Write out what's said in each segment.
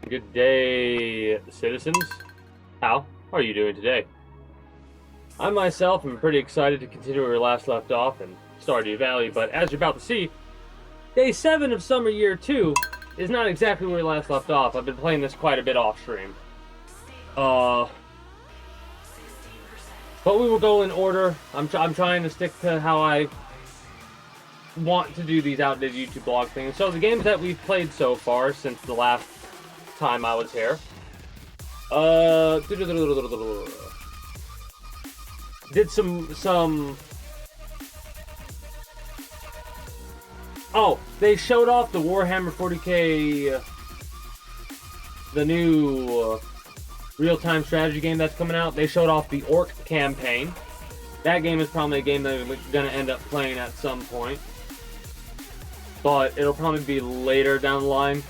Good day, citizens. How are you doing today? I myself am pretty excited to continue where we last left off in Stardew Valley, but as you're about to see, Day 7 of Summer Year 2 is not exactly where we last left off. I've been playing this quite a bit off-stream. But we will go in order. I'm trying to stick to how I want to do these outdated YouTube blog things. So the games that we've played so far since the last time I was here. Did some. Oh, they showed off the Warhammer 40K, the new real-time strategy game that's coming out. They showed off the Orc campaign. That game is probably a game that I'm gonna end up playing at some point, but it'll probably be later down the line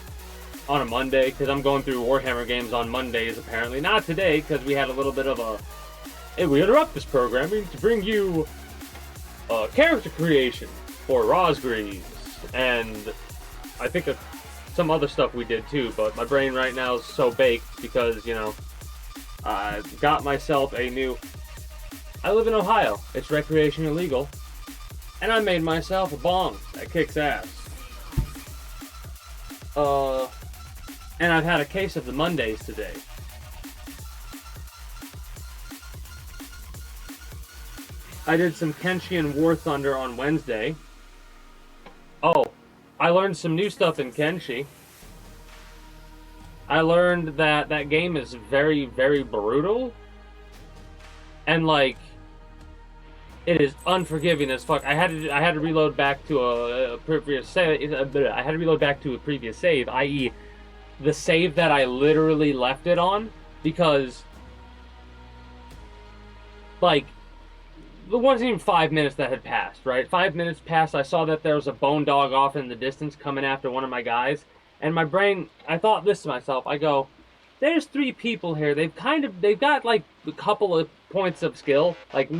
on a Monday, because I'm going through Warhammer games on Mondays apparently. Not today, because we had a little bit of a, hey, we interrupt this programming to bring you character creation for Rosgreaves, and I think of some other stuff we did too, but my brain right now is so baked because, you know, I got myself a new, I live in Ohio, it's recreationally legal, and I made myself a bong that kicks ass. And I've had a case of the Mondays today. I did some Kenshi and War Thunder on Wednesday. Oh, I learned some new stuff in Kenshi. I learned that that game is very, very brutal. And, like, it is unforgiving as fuck. I had to reload back to a previous save. I had to reload back to a previous save, i.e., the save that I literally left it on, because, like, it wasn't even 5 minutes that had passed, right? 5 minutes passed, I saw that there was a bone dog off in the distance coming after one of my guys, and my brain, I thought this to myself, I go, there's 3 people here, they've got, like, a couple of points of skill, like,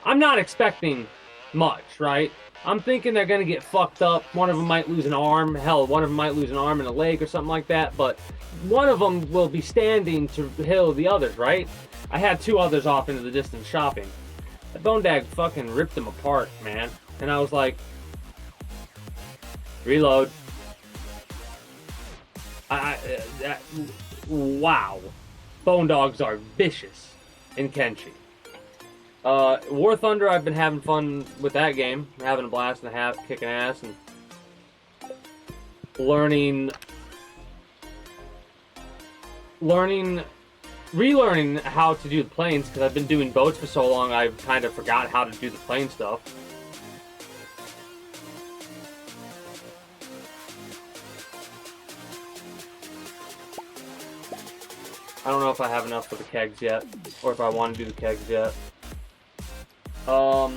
I'm not expecting much, right? I'm thinking they're gonna get fucked up. One of them might lose an arm. Hell, one of them might lose an arm and a leg or something like that. But one of them will be standing to heal the others, right? I had 2 others off into the distance shopping. The bone dag fucking ripped them apart, man. And I was like, reload. Wow. Bone dogs are vicious in Kenshi. War Thunder, I've been having fun with that game. Having a blast and a half, kicking ass, and relearning how to do the planes, because I've been doing boats for so long, I've kind of forgot how to do the plane stuff. I don't know if I have enough for the kegs yet, or if I want to do the kegs yet. I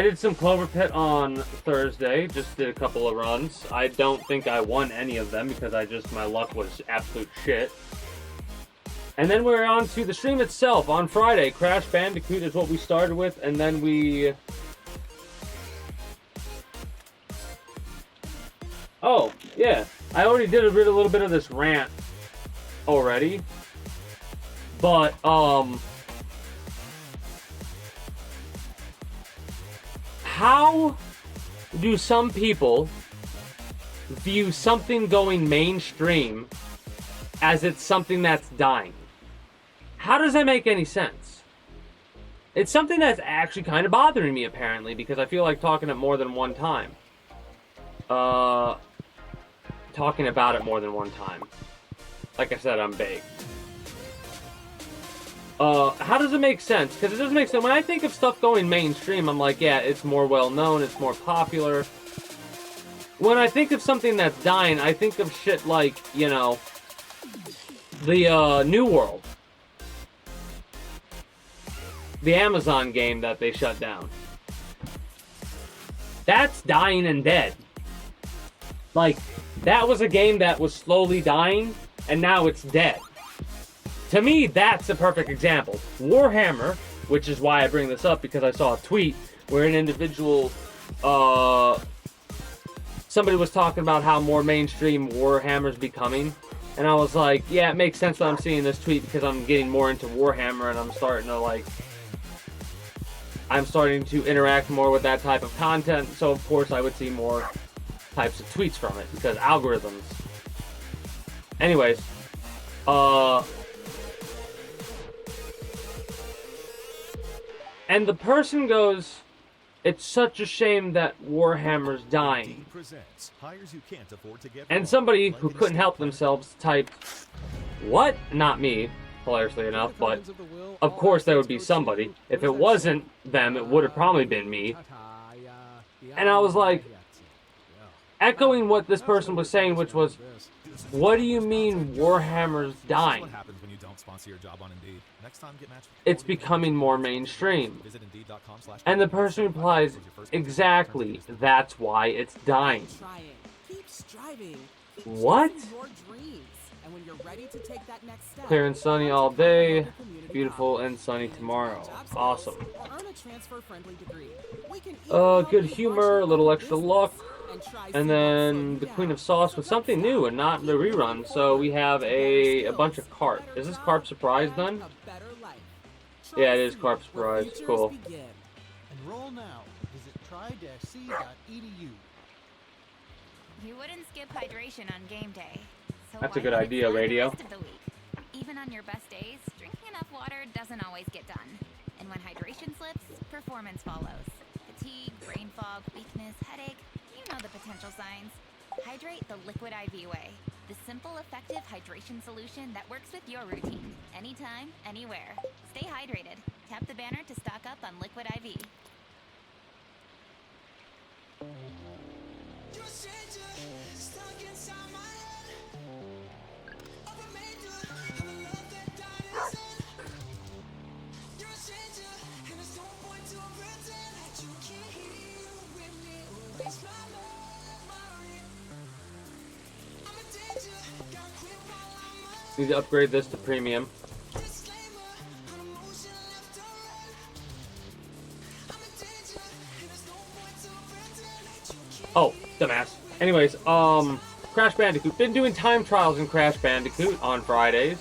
did some Clover Pit on Thursday, just did a couple of runs. I don't think I won any of them because my luck was absolute shit. And then we're on to the stream itself on Friday. Crash Bandicoot is what we started with, and then we... Oh, yeah. I already did a little bit of this rant already. But, how do some people view something going mainstream as it's something that's dying? How does that make any sense? It's something that's actually kind of bothering me, apparently, because I feel like talking it more than one time. Talking about it more than one time. Like I said, I'm vague. How does it make sense? Because it doesn't make sense. When I think of stuff going mainstream, I'm like, yeah, it's more well-known, it's more popular. When I think of something that's dying, I think of shit like, you know, the, New World. The Amazon game that they shut down. That's dying and dead. Like, that was a game that was slowly dying, and now it's dead. To me, that's a perfect example. Warhammer which is why I bring this up, because I saw a tweet where an individual, somebody was talking about how more mainstream Warhammer's becoming, and I was like, yeah, it makes sense that I'm seeing this tweet because I'm getting more into Warhammer and I'm starting to interact more with that type of content, so of course I would see more types of tweets from it, because algorithms. Anyways, and the person goes, it's such a shame that Warhammer's dying. And somebody who couldn't help themselves typed, what? Not me, hilariously enough, but of course there would be somebody. If it wasn't them, it would have probably been me. And I was like, echoing what this person was saying, which was, what do you mean Warhammer's dying? It's becoming more mainstream. And the person replies, exactly, that's why it's dying. What? Clear and sunny all day, beautiful and sunny tomorrow. Awesome. Good humor, a little extra luck. And then the Queen of Sauce with something new and not the rerun. So we have a bunch of carp. Is this Carp Surprise done? Yeah, it is Carp Surprise. Cool. Enroll now. Visit try-c.edu. You wouldn't skip hydration on game day. So that's a good idea, Radio. Even on your best days, drinking enough water doesn't always get done. And when hydration slips, performance follows. Fatigue, brain fog, weakness, headache. You know the potential signs. Hydrate the Liquid IV way. The simple, effective hydration solution that works with your routine. Anytime, anywhere. Stay hydrated. Tap the banner to stock up on Liquid IV. Need to upgrade this to premium. Oh, dumbass. Anyways, Crash Bandicoot. Been doing time trials in Crash Bandicoot on Fridays,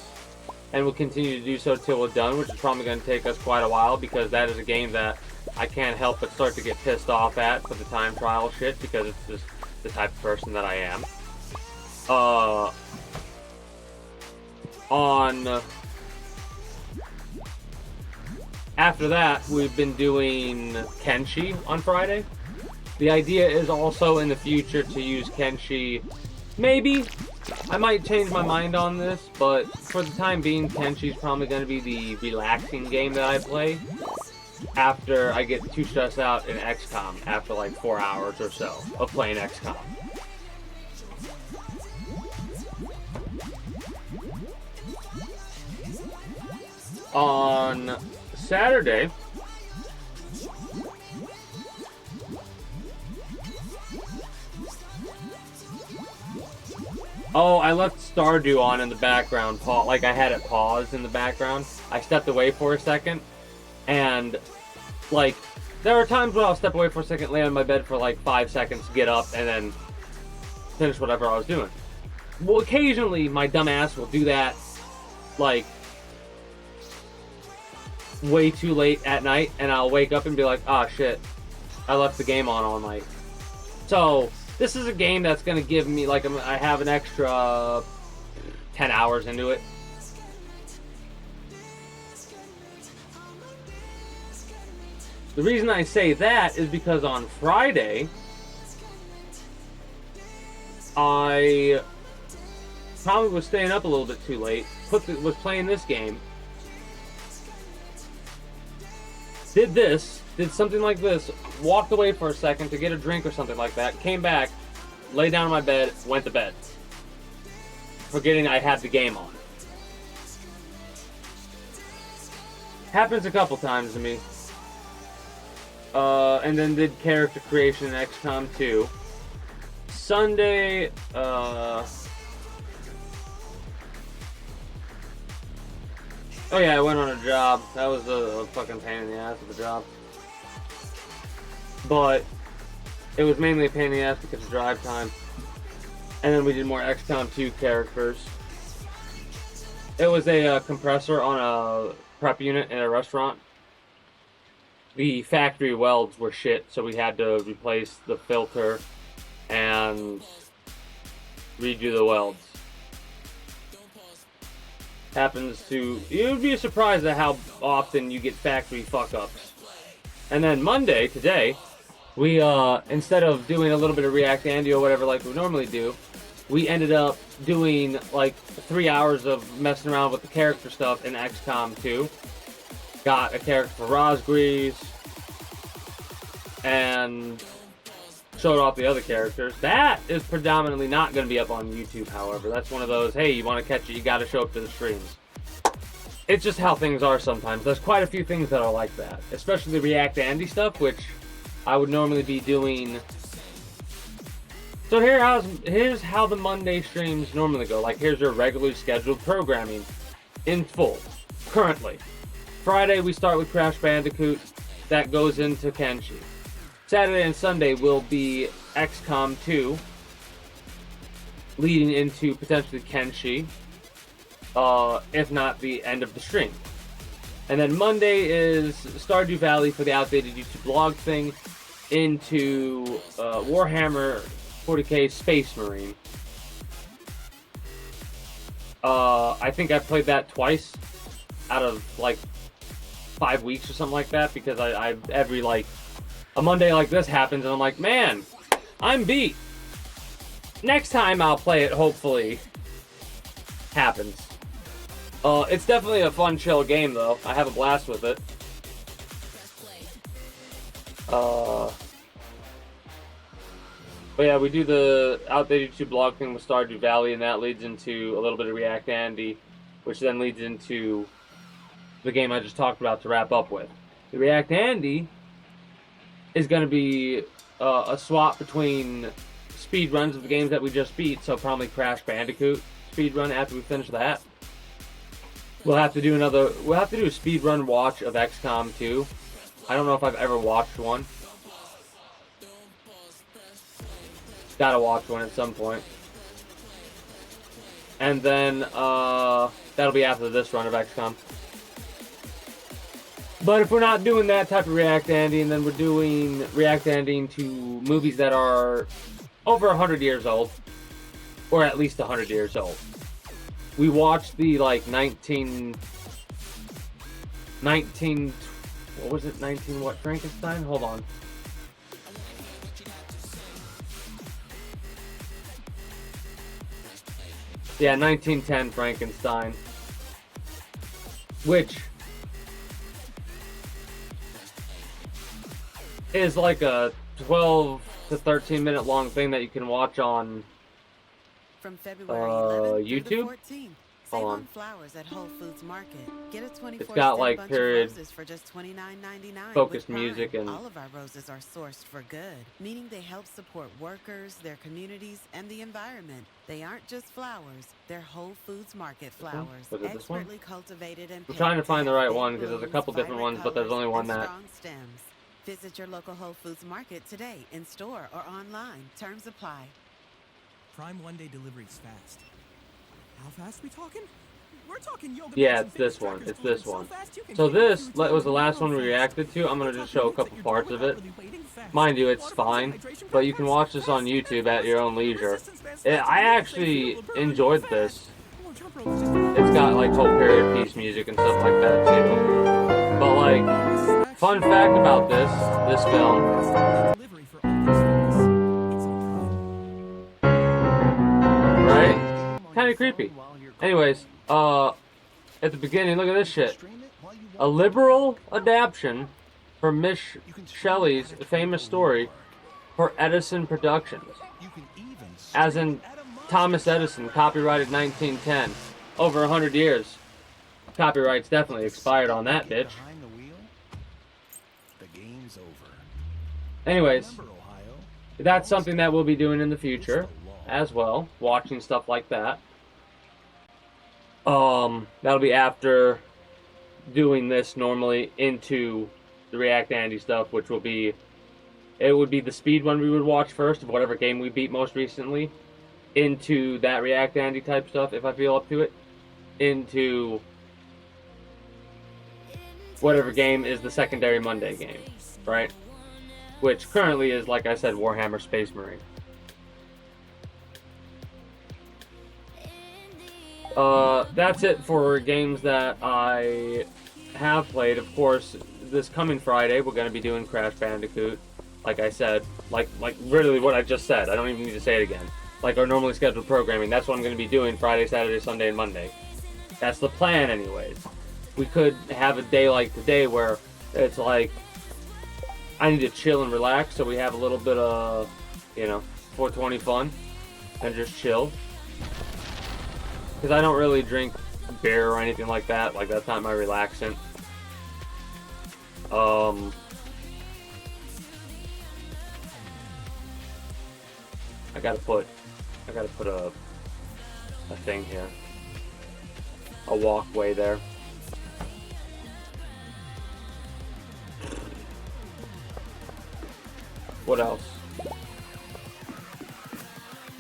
and we'll continue to do so till we're done, which is probably going to take us quite a while, because that is a game that I can't help but start to get pissed off at for the time trial shit, because it's just the type of person that I am. After that, we've been doing Kenshi on Friday. The idea is also in the future to use Kenshi. Maybe. I might change my mind on this, but for the time being, Kenshi's probably going to be the relaxing game that I play after I get too stressed out in XCOM after like 4 hours or so of playing XCOM. On Saturday, oh, I left Stardew on in the background, like I had it paused in the background. I stepped away for a second, and like, there are times when I'll step away for a second, lay on my bed for like 5 seconds, get up, and then finish whatever I was doing. Well, occasionally, my dumb ass will do that, like, way too late at night, and I'll wake up and be like, ah, shit, I left the game on all night. So, this is a game that's going to give me, like, I have an extra 10 hours into it. The reason I say that is because on Friday, I probably was staying up a little bit too late, was playing this game, did something like this, walked away for a second to get a drink or something like that, came back, lay down on my bed, went to bed, forgetting I had the game on. Happens a couple times to me. And then did character creation in XCOM 2. Sunday, Oh yeah, I went on a job. That was a fucking pain in the ass of a job. But it was mainly a pain in the ass because of drive time. And then we did more XCOM 2 characters. It was a compressor on a prep unit in a restaurant. The factory welds were shit, so we had to replace the filter and redo the welds. Happens to... You'd be surprised at how often you get factory fuck-ups. And then Monday, today, we, instead of doing a little bit of React Andy or whatever like we normally do, we ended up doing, like, 3 hours of messing around with the character stuff in XCOM 2. Got a character for Rosgreaves, and showed off the other characters. That is predominantly not going to be up on YouTube, however. That's one of those, hey, you want to catch it, you got to show up to the streams. It's just how things are sometimes. There's quite a few things that are like that, especially the React Andy stuff, which I would normally be doing. So here's how the Monday streams normally go. Like, here's your regularly scheduled programming in full, currently. Friday, we start with Crash Bandicoot. That goes into Kenshi. Saturday and Sunday will be XCOM 2, leading into potentially Kenshi, if not the end of the stream. And then Monday is Stardew Valley for the outdated YouTube blog thing, into Warhammer 40k Space Marine. I think I played that twice out of like 5 weeks or something like that, because I every like a Monday like this happens and I'm like, man, I'm beat. Next time I'll play it, hopefully happens. It's definitely a fun, chill game though. I have a blast with it. But yeah, we do the outdated YouTube blog thing with Stardew Valley, and that leads into a little bit of React Andy, which then leads into the game I just talked about to wrap up with. The React Andy is going to be a swap between speed runs of the games that we just beat, so probably Crash Bandicoot speed run after we finish that. We'll have to do a speed run watch of XCOM 2. I don't know if I've ever watched one. Gotta watch one at some point. And then that'll be after this run of XCOM. But if we're not doing that type of React Andy, and then we're doing React Andy to movies that are over 100 years old, or at least 100 years old. We watched the like 19 what was it, 19 what, Frankenstein? Hold on. Yeah, 1910 Frankenstein. Which is like a 12 to 13 minute long thing that you can watch on From February 11th YouTube? through the 14th. Save Hold on on. flowers at Whole Foods Market. Get a 24 It's got like bunch period of roses for just $29.99. focused with Prime. music and all of our roses are sourced for good, meaning they help support workers, their communities, and the environment. They aren't just flowers; they're Whole Foods Market flowers, Was it this one? expertly cultivated and. I'm trying to find the have right big one because there's a blooms, couple different vibrant ones, but there's only colors, one and that. strong stems. Visit your local Whole Foods Market today, in store or online. Terms apply. Prime one-day delivery's fast. How fast we talking? We're talking yogurt. Yeah, it's this one. It's this one. So this was the last one we reacted to. I'm gonna just show a couple parts of it. Mind you, it's fine, but you can watch this on YouTube at your own leisure. I actually enjoyed this. It's got like whole period piece music and stuff like that too. But like, fun fact about this film. Right? Kind of creepy. Anyways, at the beginning, look at this shit. A liberal adaptation from Miss Shelley's famous story for Edison Productions. As in Thomas Edison, copyrighted 1910. Over 100 years. Copyright's definitely expired on that bitch. Anyways, that's something that we'll be doing in the future as well. Watching stuff like that. That'll be after doing this normally into the React Andy stuff, which will be, it would be the speed one we would watch first of whatever game we beat most recently, into that React Andy type stuff if I feel up to it, into whatever game is the secondary Monday game, right? Which currently is, like I said, Warhammer Space Marine. That's it for games that I have played. Of course, this coming Friday, we're going to be doing Crash Bandicoot. Like I said, like literally what I just said. I don't even need to say it again. Like our normally scheduled programming. That's what I'm going to be doing Friday, Saturday, Sunday, and Monday. That's the plan anyways. We could have a day like today where it's like, I need to chill and relax, so we have a little bit of, 420 fun, and just chill. Because I don't really drink beer or anything like that. Like, that's not my relaxant. I gotta put a thing here. A walkway there. What else?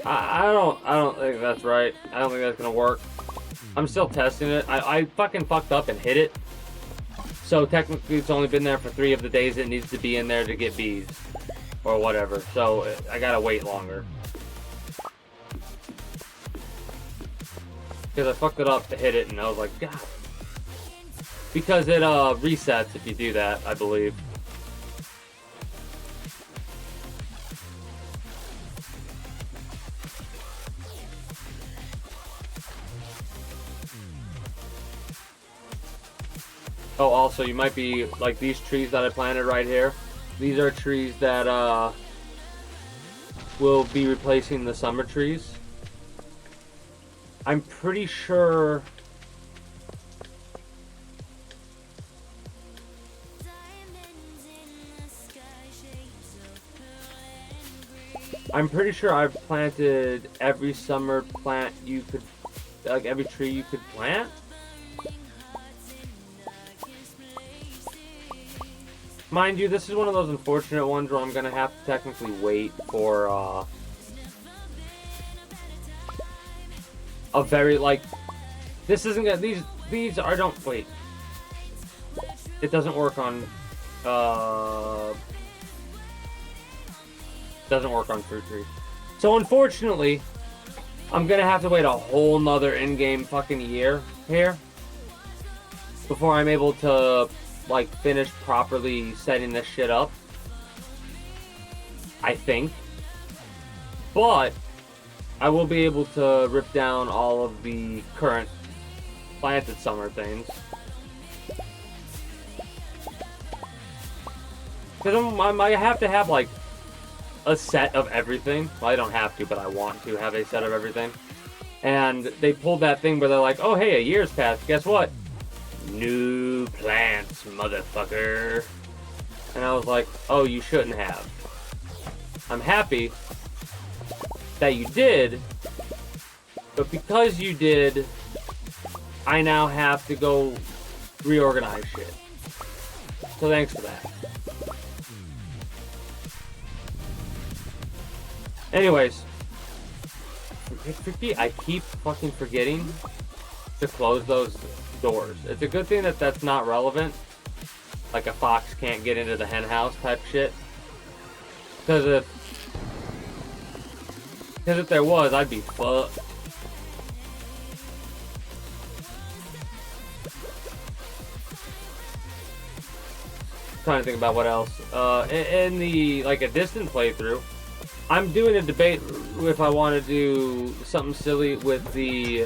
I don't think that's right. I don't think that's gonna work. I'm still testing it. I fucking fucked up and hit it. So technically it's only been there for 3 of the days it needs to be in there to get bees. Or whatever. So I gotta wait longer. Because I fucked it up to hit it and I was like, God. Because it resets if you do that, I believe. Oh, also, you might be, like, these trees that I planted right here. These are trees that, will be replacing the summer trees. I'm pretty sure... I'm pretty sure I've planted every summer plant you could... Like, every tree you could plant? Mind you, this is one of those unfortunate ones where I'm gonna have to technically wait for, a very, like, this isn't gonna, these are, don't, wait. It doesn't work on, doesn't work on fruit trees. So unfortunately, I'm gonna have to wait a whole nother in-game fucking year here before I'm able to, like, finish properly setting this shit up. I think. But I will be able to rip down all of the current planted summer things. Because I have to have, like, a set of everything. Well, I don't have to, but I want to have a set of everything. And they pulled that thing where they're like, oh, hey, a year's passed. Guess what? New plants, motherfucker. And I was like, oh, you shouldn't have. I'm happy that you did, but because you did, I now have to go reorganize shit. So thanks for that. Anyways, I keep fucking forgetting to close those doors. It's a good thing that that's not relevant. Like a fox can't get into the hen house type shit. Because if there was, I'd be fucked. Trying to think about what else. In the, like, a distant playthrough, I'm doing a debate if I want to do something silly with the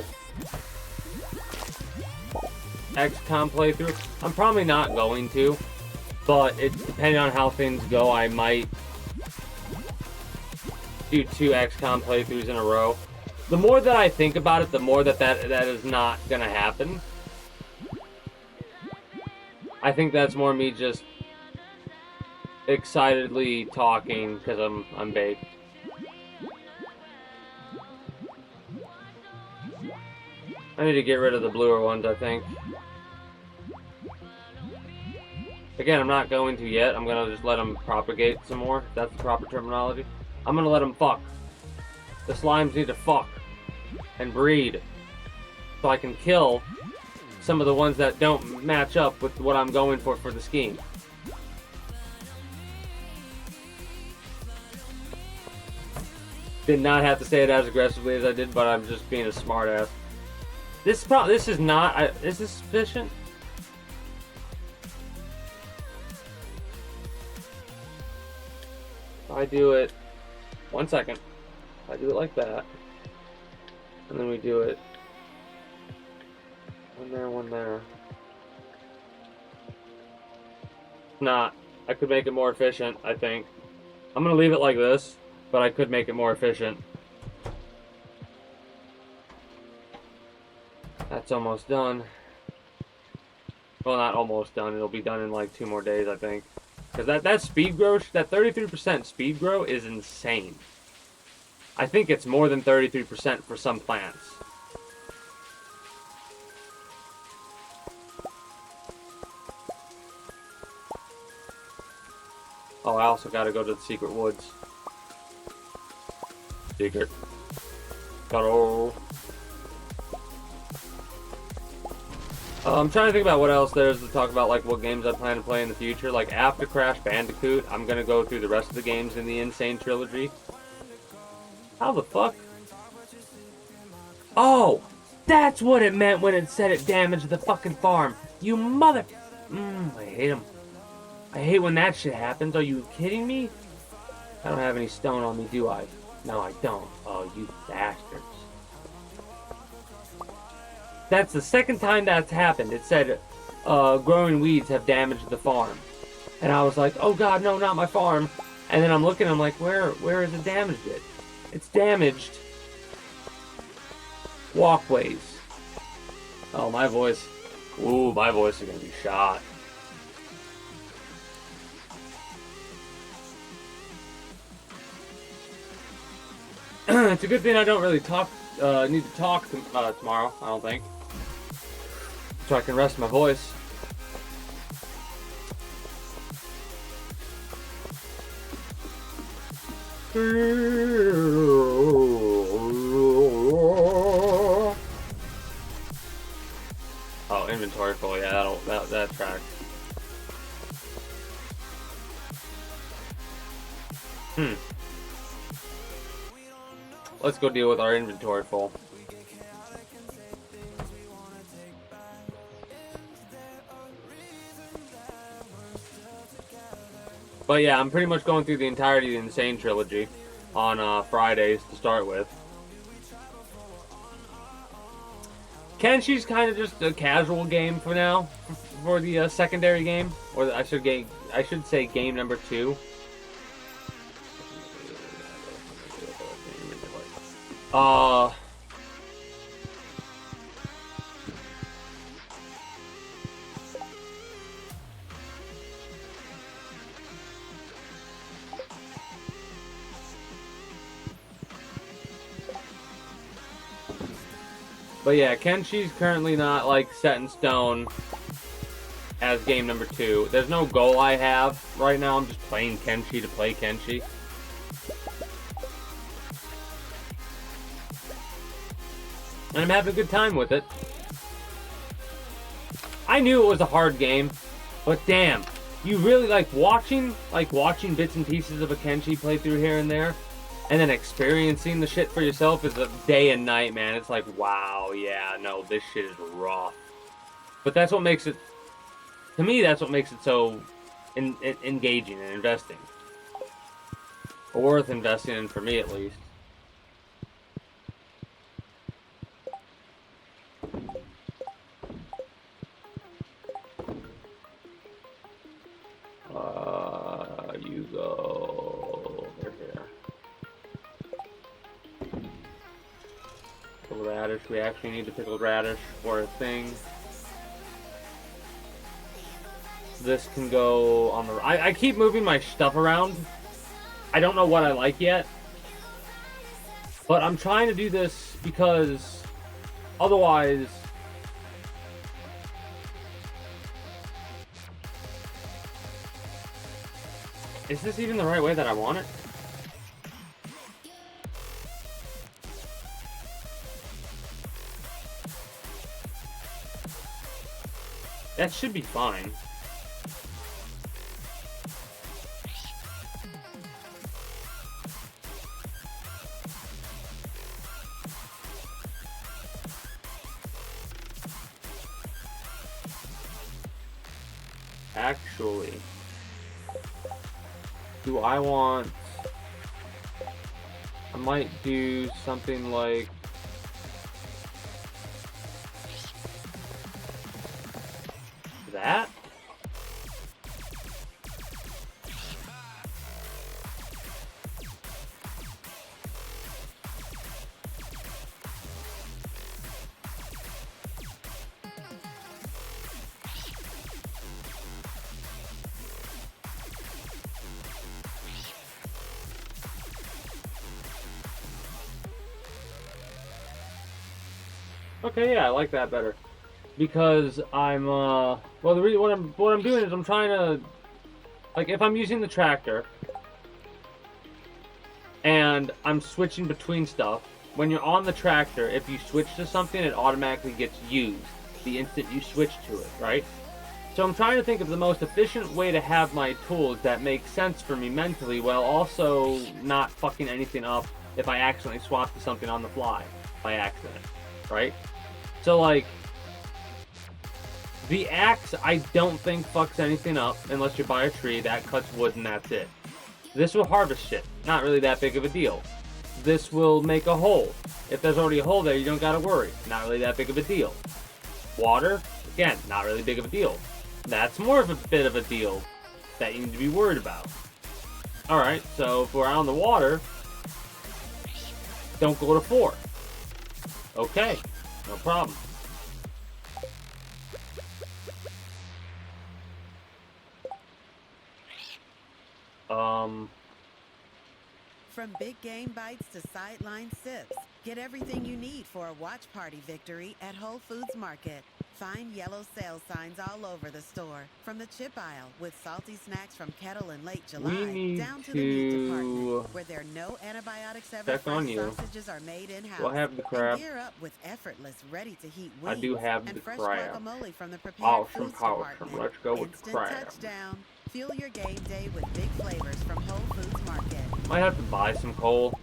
XCOM playthrough. I'm probably not going to, but depending on how things go, I might do 2 XCOM playthroughs in a row. The more that I think about it, the more that is not gonna happen. I think that's more me just excitedly talking because I'm baked. I need to get rid of the bluer ones, I think. Again, I'm not going to yet. I'm gonna just let them propagate some more. If that's the proper terminology. I'm gonna let them fuck. The slimes need to fuck and breed, so I can kill some of the ones that don't match up with what I'm going for the scheme. Did not have to say it as aggressively as I did, but I'm just being a smartass. This is not. Is this sufficient? If I do it, 1 second. If I do it like that, and then we do it. One there, one there. Not. I could make it more efficient, I think. I'm gonna leave it like this, but I could make it more efficient. That's almost done. Well, not almost done. It'll be done in like 2 more days, I think. Because that speed grow, that 33% speed grow is insane. I think it's more than 33% for some plants. Oh, I also gotta go to the secret woods. Secret. Gotta. I'm trying to think about what else there's to talk about, like what games I plan to play in the future. Like after Crash Bandicoot, I'm gonna go through the rest of the games in the Insane Trilogy. How the fuck? Oh! That's what it meant when it said it damaged the fucking farm. You mother... I hate him. I hate when that shit happens. Are you kidding me? I don't have any stone on me, do I? No, I don't. Oh, you bastards. That's the second time that's happened. It said, growing weeds have damaged the farm. And I was like, oh god, no, not my farm. And then I'm looking, I'm like, where has it damaged it? It's damaged walkways. Oh, my voice. Ooh, my voice is gonna be shot. It's a good thing I don't really need to talk tomorrow, I don't think. So I can rest my voice. Oh, inventory full, yeah, that tracks. Let's go deal with our inventory full. But yeah, I'm pretty much going through the entirety of the Insane Trilogy on Fridays to start with. Kenshi's kind of just a casual game for now, for the secondary game, or I should say game number 2. But yeah, Kenshi's currently not like set in stone as game number 2. There's no goal I have right now. I'm just playing Kenshi to play Kenshi. And I'm having a good time with it. I knew it was a hard game, but damn, you really like watching bits and pieces of a Kenshi playthrough here and there, and then experiencing the shit for yourself is a day and night, man. It's like, wow, yeah, no, this shit is rough. But that's what makes it, to me, that's what makes it so engaging and investing. Or worth investing in, for me at least. You go over here. Pickled radish. We actually need the pickled radish for a thing. This can go on the... I keep moving my stuff around. I don't know what I like yet. But I'm trying to do this because otherwise... Is this even the right way that I want it? That should be fine. Actually, do I want... I might do something like... that? Okay, yeah, I like that better. Because I'm, well, what I'm doing is I'm trying to, like, if I'm using the tractor, and I'm switching between stuff, when you're on the tractor, if you switch to something, it automatically gets used the instant you switch to it, right? So I'm trying to think of the most efficient way to have my tools that make sense for me mentally, while also not fucking anything up if I accidentally swap to something on the fly, by accident, right? So, like, the axe, I don't think fucks anything up unless you buy a tree that cuts wood and that's it. This will harvest shit. Not really that big of a deal. This will make a hole. If there's already a hole there, you don't gotta worry. Not really that big of a deal. Water, again, not really big of a deal. That's more of a bit of a deal that you need to be worried about. Alright, so if we're on the water, don't go to 4. Okay, no problem. From big game bites to sideline sips, get everything you need for a watch party victory at Whole Foods Market. Find yellow sale signs all over the store, from the chip aisle with salty snacks from Kettle in late July, down to the meat department, where there are no antibiotics ever fresh sausages are made in-house. Do I have the crab? And gear up with effortless, ready-to-heat I wings do have and the fresh crab. guacamole from the prepared Awesome, foods awesome. department. Let's go with the Instant crab. touchdown. Fuel your game day with big flavors from Whole Foods Market. Might have to buy some coal.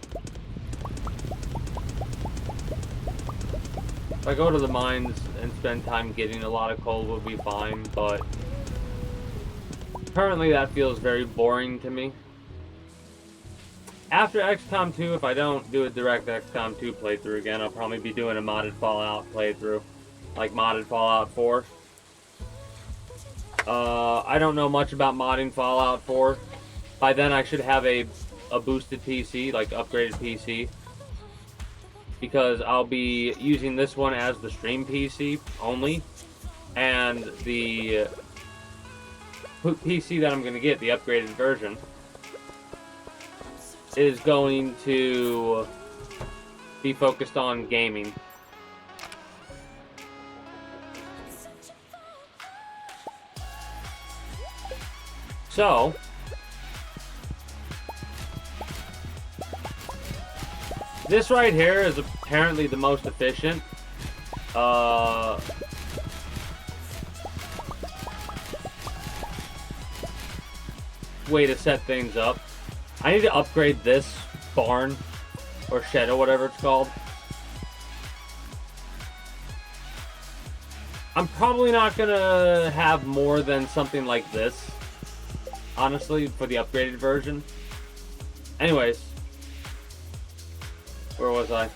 If I go to the mines and spend time getting a lot of coal, we'll be fine, but currently that feels very boring to me. After XCOM 2, if I don't do a direct XCOM 2 playthrough again, I'll probably be doing a modded Fallout playthrough, like modded Fallout 4. I don't know much about modding Fallout 4. By then I should have a boosted PC, like upgraded PC. Because I'll be using this one as the stream PC only. And the PC that I'm going to get, the upgraded version, is going to be focused on gaming. So, this right here is apparently the most efficient. Way to set things up. I need to upgrade this barn, or shed, or whatever it's called. I'm probably not gonna have more than something like this, honestly, for the upgraded version. Anyways, where was I?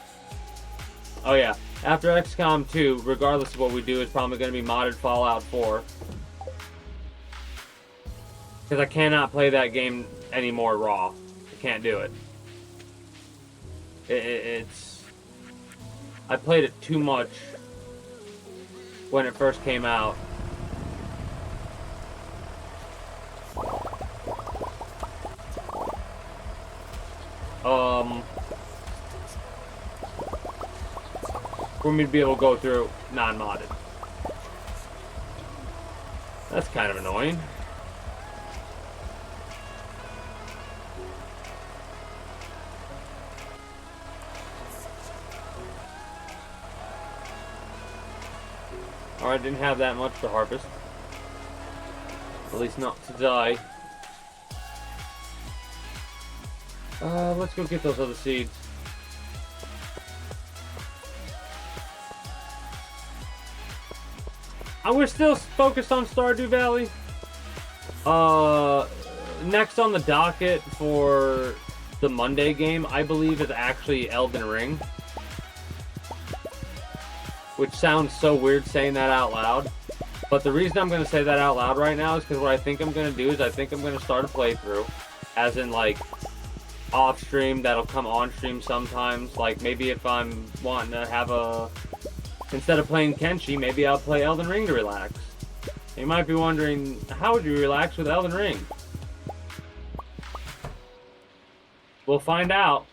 Oh yeah, after XCOM 2, regardless of what we do, it's probably going to be modded Fallout 4. Because I cannot play that game anymore raw. I can't do it. It's... I played it too much when it first came out. For me to be able to go through non-modded. That's kind of annoying. Alright, didn't have that much to harvest. At least not to die. Let's go get those other seeds. We're still focused on Stardew Valley. Next on the docket for the Monday game, I believe, is actually Elden Ring. Which sounds so weird saying that out loud. But the reason I'm going to say that out loud right now is because what I think I'm going to do is I think I'm going to start a playthrough. As in, like, off stream, that'll come on stream sometimes. Like, maybe if I'm wanting to have a... Instead of playing Kenshi, maybe I'll play Elden Ring to relax. You might be wondering, how would you relax with Elden Ring? We'll find out.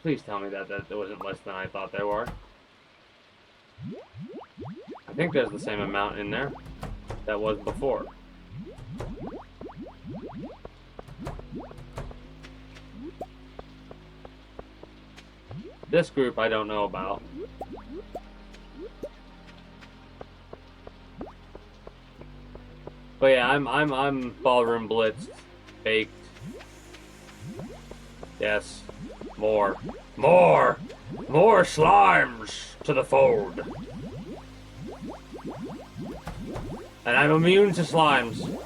Please tell me that there wasn't less than I thought there were. I think there's the same amount in there that was before. This group I don't know about. But yeah, I'm ballroom blitzed, baked. Yes, more slimes to the fold. And I'm immune to slimes.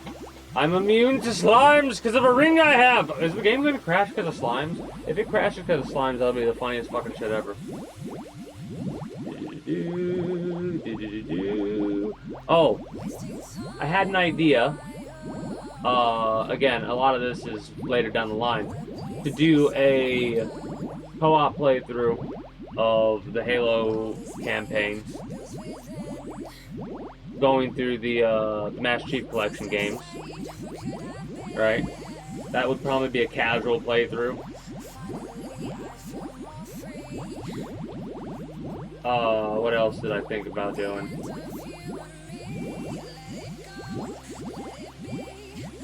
I'm immune to slimes because of a ring I have. Is the game gonna crash because of slimes? If it crashes because of slimes, that'll be the funniest fucking shit ever. Oh, I had an idea. Again, a lot of this is later down the line. To do a co-op playthrough of the Halo campaign. Going through the Master Chief Collection games. Right? That would probably be a casual playthrough. What else did I think about doing?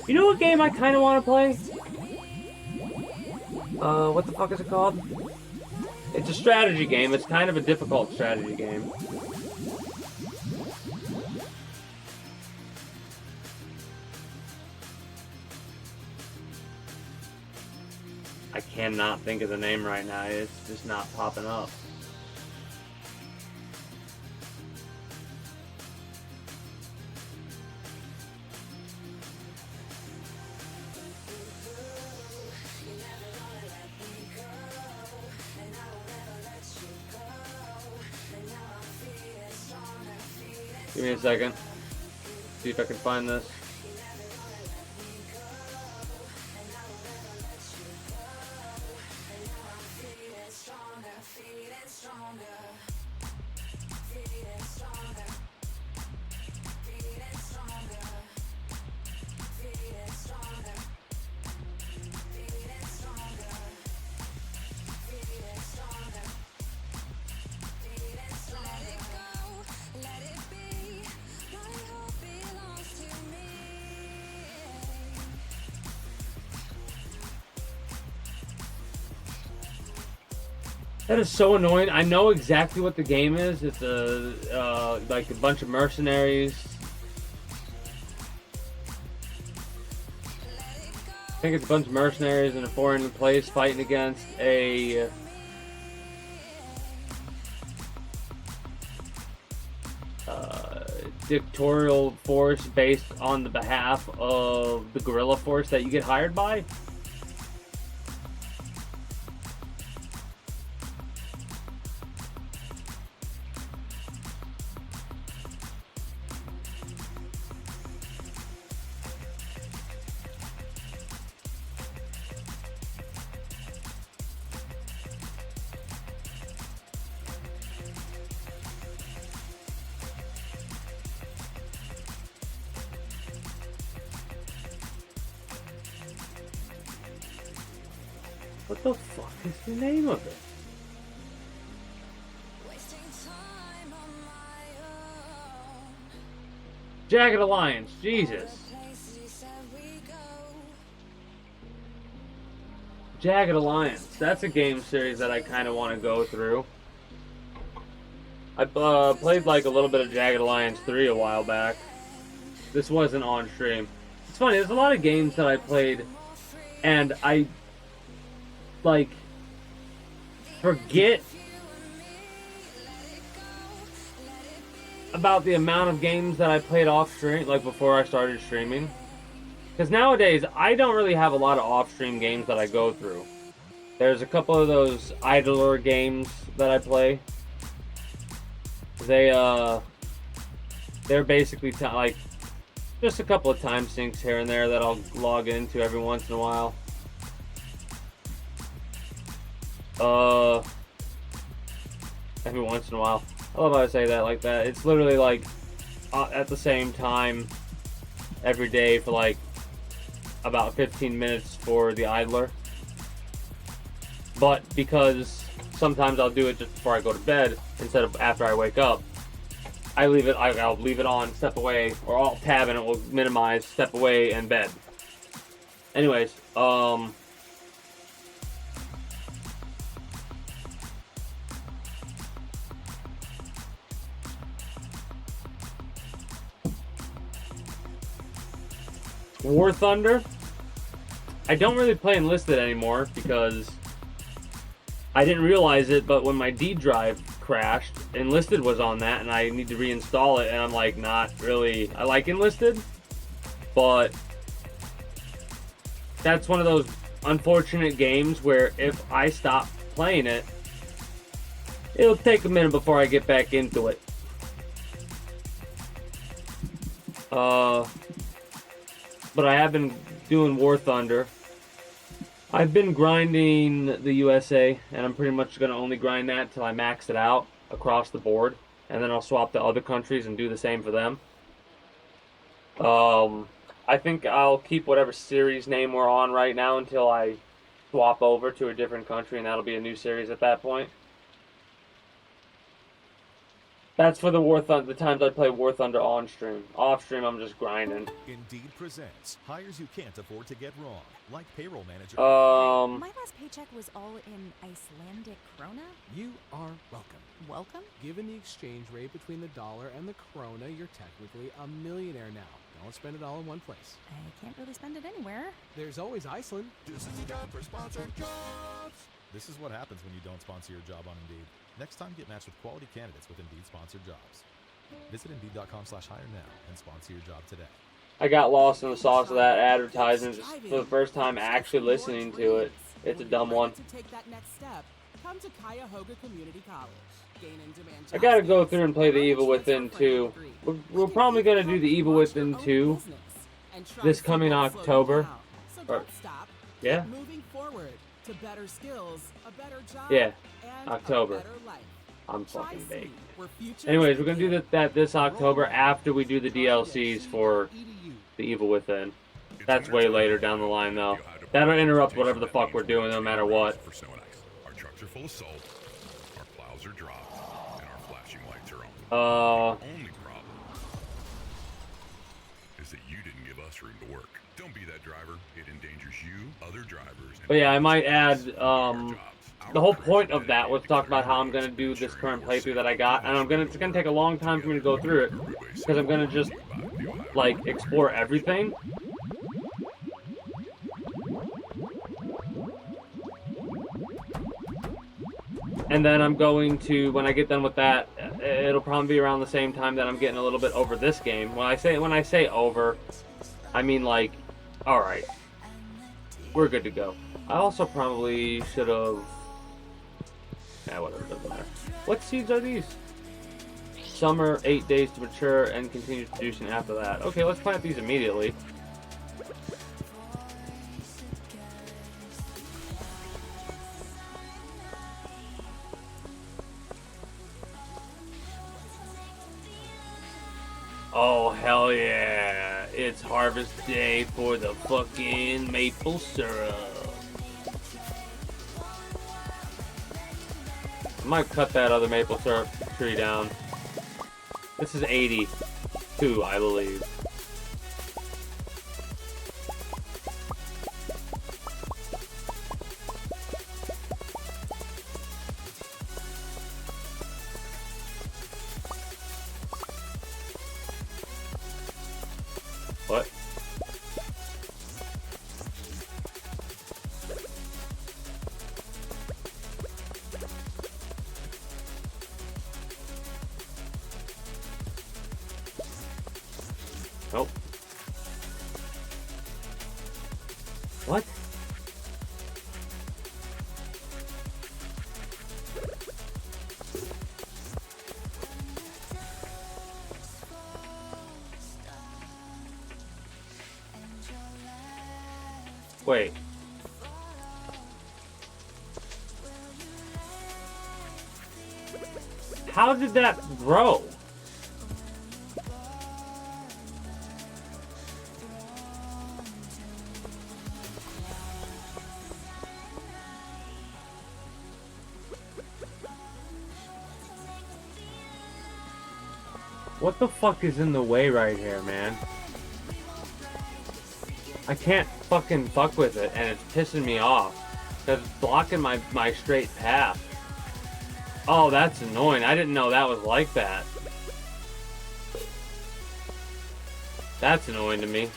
You know what game I kind of want to play? What the fuck is it called? It's a strategy game. It's kind of a difficult strategy game. I cannot think of the name right now. It's just not popping up. Give me a second. See if I can find this. That is so annoying. I know exactly what the game is. It's like a bunch of mercenaries. I think it's a bunch of mercenaries in a foreign place fighting against a dictatorial force based on the behalf of the guerrilla force that you get hired by. What the fuck is the name of it? Jagged Alliance, Jesus. Jagged Alliance, that's a game series that I kind of want to go through. I played like a little bit of Jagged Alliance 3 a while back. This wasn't on stream. It's funny, there's a lot of games that I played and I like forget about the amount of games that I played off stream, like before I started streaming. Because nowadays, I don't really have a lot of off-stream games that I go through. There's a couple of those idler games that I play. They're basically like just a couple of time sinks here and there that I'll log into every once in a while. Every once in a while. I love how I say that like that. It's literally like at the same time every day for like about 15 minutes for the idler. But because sometimes I'll do it just before I go to bed instead of after I wake up, I'll leave it on, step away, or Alt tab and it will minimize, step away, and bed. Anyways, War Thunder. I don't really play Enlisted anymore because I didn't realize it, but when my D drive crashed, Enlisted was on that, and I need to reinstall it, and I'm like, not really. I like Enlisted, but that's one of those unfortunate games where if I stop playing it, it'll take a minute before I get back into it. But I have been doing War Thunder. I've been grinding the USA, and I'm pretty much going to only grind that till I max it out across the board, and then I'll swap to other countries and do the same for them. I think I'll keep whatever series name we're on right now until I swap over to a different country, and that'll be a new series at that point. That's for the War Thunder, the times I play War Thunder on stream. Off stream, I'm just grinding. Indeed presents hires you can't afford to get wrong, like payroll manager. My last paycheck was all in Icelandic krona. You are welcome. Welcome? Given the exchange rate between the dollar and the krona, you're technically a millionaire now. Don't spend it all in one place. I can't really spend it anywhere. There's always Iceland. This is the job for sponsored jobs. This is what happens when you don't sponsor your job on Indeed. Next time, get matched with quality candidates with Indeed sponsored jobs. Visit Indeed.com/hire now and sponsor your job today. I got lost in the sauce of that advertisement just for the first time actually listening to it. It's a dumb one. To take that next step, come to Cuyahoga Community College. Gain in-demand I gotta go through and play the Evil Within 2. We're probably gonna do the Evil Within 2 this coming October. So Or- don't stop. yeah? Keep moving forward to better skills, a better job, Yeah, and October. a better life. I'm Try fucking C, baked. where futures Anyways, we're gonna do begin. that this October Enroll after we do the now. DLCs for Try.edu. the Evil Within. That's way later down the line though. That'll interrupt whatever the fuck we're doing no matter what. For snow and ice. Our trucks are full of salt, our plows are dropped, and our flashing lights are on. The only problem is that you didn't give us room to work. Don't be that driver. It endangers you, other drivers. But yeah, I might add, the whole point of that was to talk about how I'm gonna do this current playthrough that I got, and it's gonna take a long time for me to go through it, because I'm gonna just, like, explore everything. And then I'm going to, when I get done with that, it'll probably be around the same time that I'm getting a little bit over this game. When I say over, I mean like, alright, we're good to go. I also probably should have, yeah, whatever, doesn't matter. What seeds are these? Summer, 8 days to mature, and continue producing after that. Okay, let's plant these immediately. Oh, hell yeah. It's harvest day for the fucking maple syrup. I might cut that other maple syrup tree down. This is 82, I believe. Nope. What? Wait. How did that grow? What the fuck is in the way right here, man? I can't fucking fuck with it, and it's pissing me off. Because it's blocking my straight path. Oh, that's annoying. I didn't know that was like that. That's annoying to me.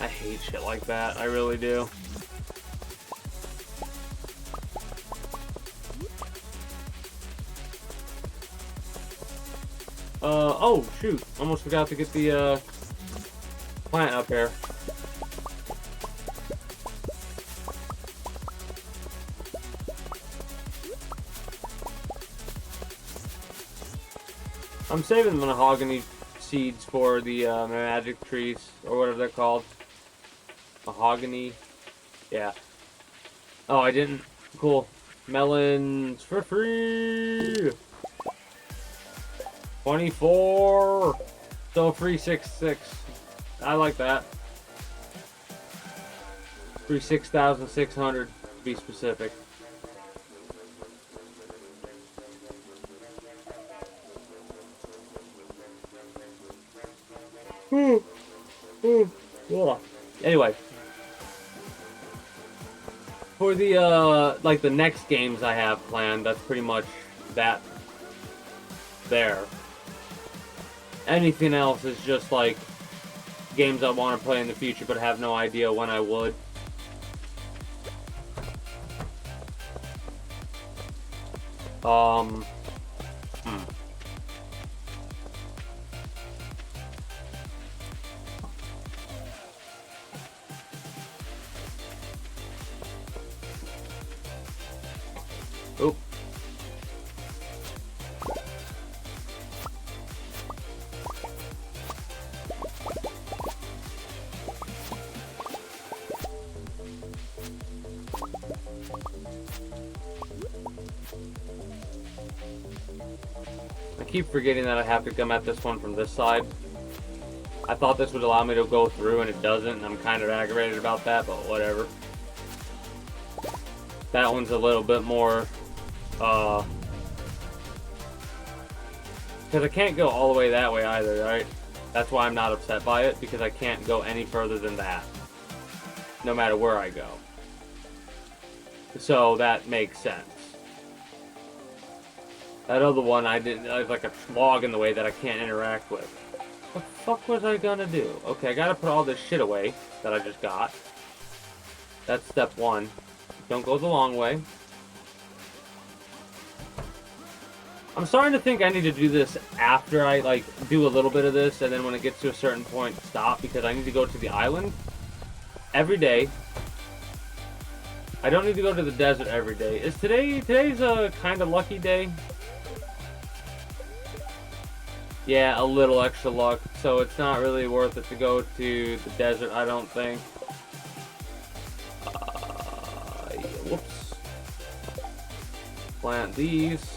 I hate shit like that. I really do. Oh, shoot. Almost forgot to get the, plant up here. I'm saving the mahogany seeds for the, magic trees, or whatever they're called. Mahogany. Yeah. Oh, I didn't. Cool. Melons for free! 24! So free 6,600. I like that. Free 6,600 to be specific. Anyway. For the, like the next games I have planned, that's pretty much that there. Anything else is just like games I want to play in the future but have no idea when I would. Oop. I keep forgetting that I have to come at this one from this side. I thought this would allow me to go through and it doesn't, and I'm kind of aggravated about that, but whatever. That one's a little bit more, because I can't go all the way that way either, right? That's why I'm not upset by it, because I can't go any further than that, no matter where I go. So that makes sense. That other one, I was like a log in the way that I can't interact with. What the fuck was I gonna do? Okay, I gotta put all this shit away that I just got. That's step one. Don't go the long way. I'm starting to think I need to do this after I, like, do a little bit of this, and then when it gets to a certain point, stop, because I need to go to the island every day. I don't need to go to the desert every day. Is today's a kind of lucky day? Yeah, a little extra luck, so it's not really worth it to go to the desert, I don't think. Whoops. Plant these.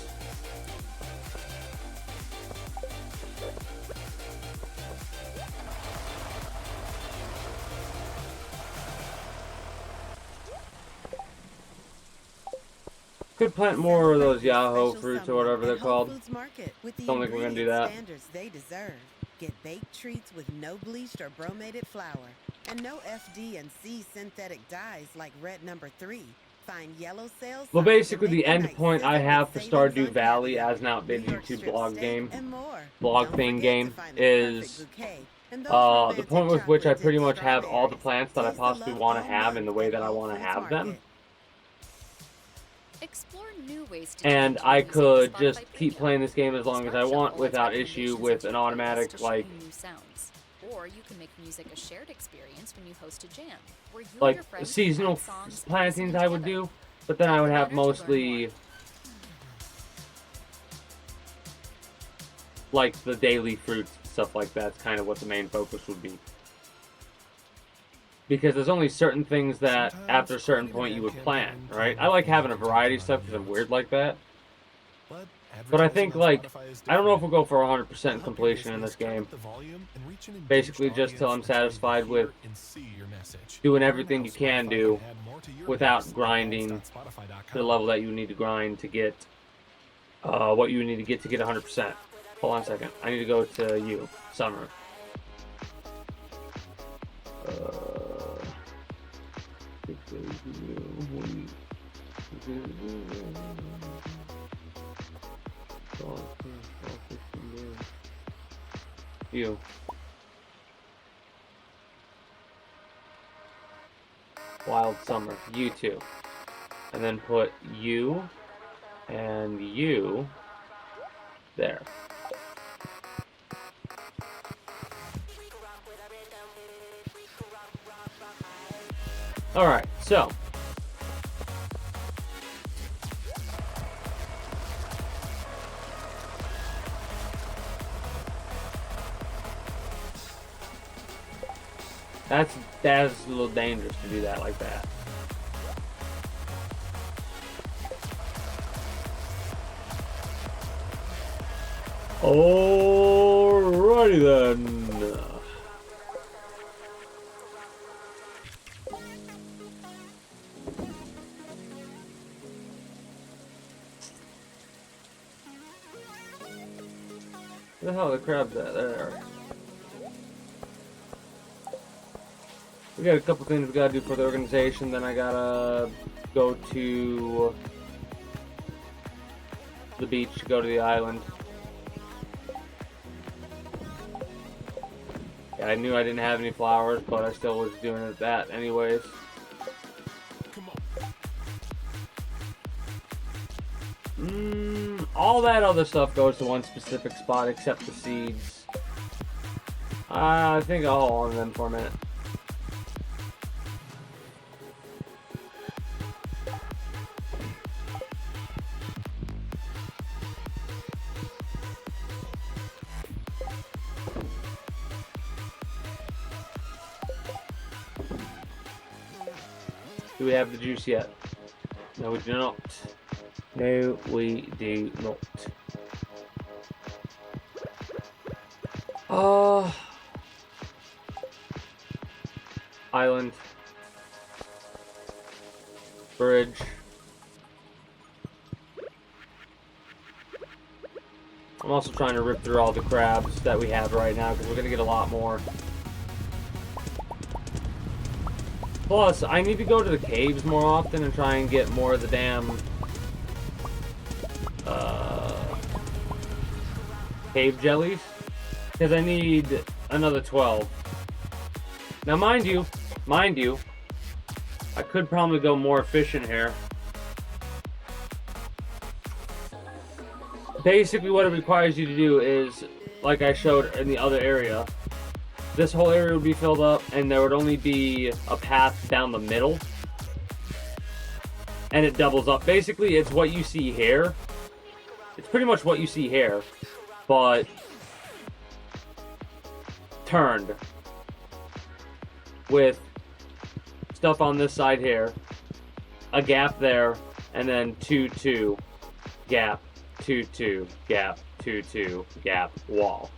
Could plant more of those Yahoo fruits or whatever they're called. Don't think we're gonna do that. They deserve. Get baked treats with no bleached or bromated flour and no FD and C synthetic dyes like red number 3. Find yellow cells. Well, basically the end point I have for Stardew Valley as an outdated YouTube blog thing game is And those The romantic point with which I chocolate pretty dipped much have all the strawberries plants that I taste the possibly love want to all have in the month way at that I Whole want to Foods have them. Market. Explore new ways to And connect your I music could to just Spotify keep Premium. playing this game as long as I Smart want Shuffle adds without issue recommendations with into an your playlist automatic, to show like, you new sounds. Or you can make music a shared experience when you host a jam, where you and like your friends seasonal can add songs and plantings listen I would together. do, but then I would have Banner to learn mostly like the daily fruits, stuff like that's kind of what the main focus would be. Because there's only certain things that after a certain point you would plant, right? I like having a variety of stuff because I'm weird like that. But I think, like, I don't know if we'll go for 100% completion in this game. Basically just till I'm satisfied with doing everything you can do without grinding to the level that you need to grind to get what you need to get 100%. Hold on a second. I need to go to you, Summer. You. Wild Summer. You two. And then put you and you there. Alright, so. That's a little dangerous to do that like that. Alrighty then. Where the hell are the crabs at? There. We got a couple things we gotta do for the organization. Then I gotta go to the beach, go to the island. Yeah, I knew I didn't have any flowers, but I still was doing that anyways. All that other stuff goes to one specific spot except the seeds. I think I'll hold on them for a minute. Do we have the juice yet? No, we do not. No, we do not. Island. Bridge. I'm also trying to rip through all the crabs that we have right now because we're going to get a lot more. Plus, I need to go to the caves more often and try and get more of the damn cave jellies. Because I need another 12. Now, mind you, I could probably go more efficient here. Basically, what it requires you to do is, like I showed in the other area, this whole area would be filled up, and there would only be a path down the middle. And it doubles up. Basically, it's what you see here. It's pretty much what you see here, but turned. With stuff on this side here, a gap there, and then 2, 2, gap, 2, 2, gap, 2, 2, gap, wall.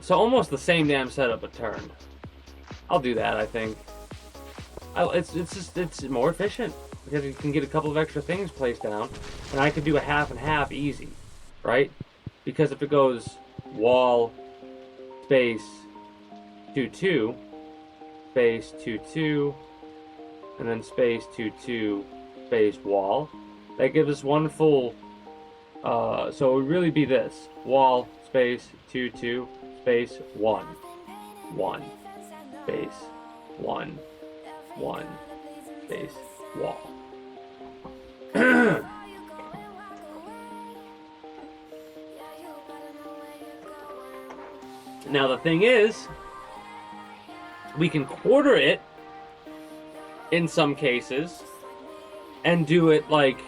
So almost the same damn setup, but turned. I'll do that, I think. It's more efficient because you can get a couple of extra things placed down, and I could do a half and half easy, right? Because if it goes wall, space, 2, 2, space, 2, 2, and then space, 2, 2, space, wall, that gives us one full So it would really be this. Wall, space, 2, 2, space, 1. 1. Space, 1. 1. Space, wall. Now the thing is, we can quarter it in some cases and do it like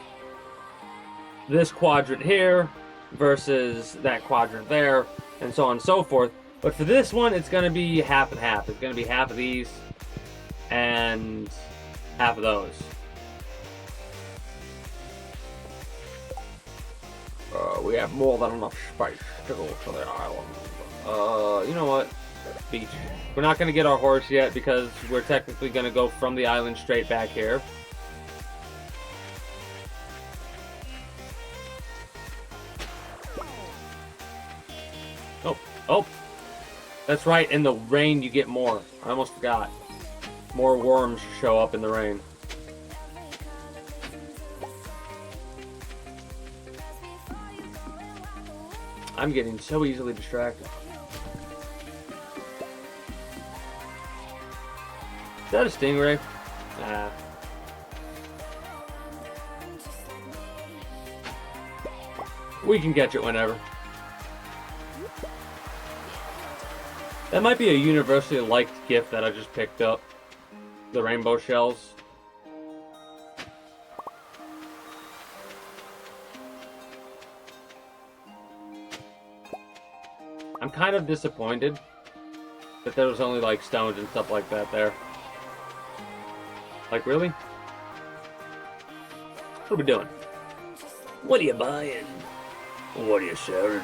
this quadrant here versus that quadrant there, and so on and so forth. But for this one, it's going to be half and half. It's going to be half of these and half of those. We have more than enough space to go to the island. You know what? Beach. We're not going to get our horse yet because we're technically going to go from the island straight back here. Oh, that's right. In the rain, you get more. I almost forgot. More worms show up in the rain. I'm getting so easily distracted. Is that a stingray? Nah. We can catch it whenever. That might be a universally liked gift that I just picked up. The rainbow shells. I'm kind of disappointed that there was only like stones and stuff like that there. Like, really? What are we doing? What are you buying? What are you selling?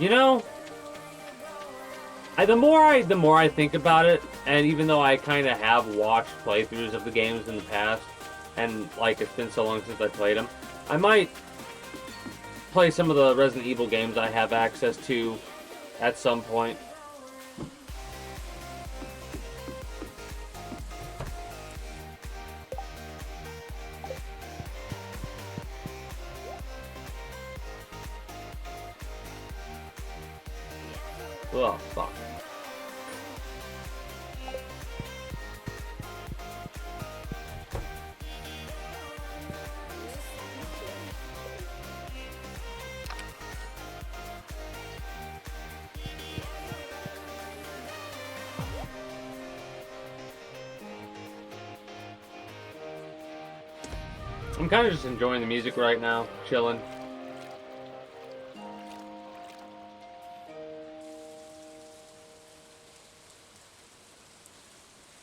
You know, the more I think about it, and even though I kind of have watched playthroughs of the games in the past, and like it's been so long since I played them, I might play some of the Resident Evil games I have access to at some point. Oh, fuck. I'm kind of just enjoying the music right now, chilling.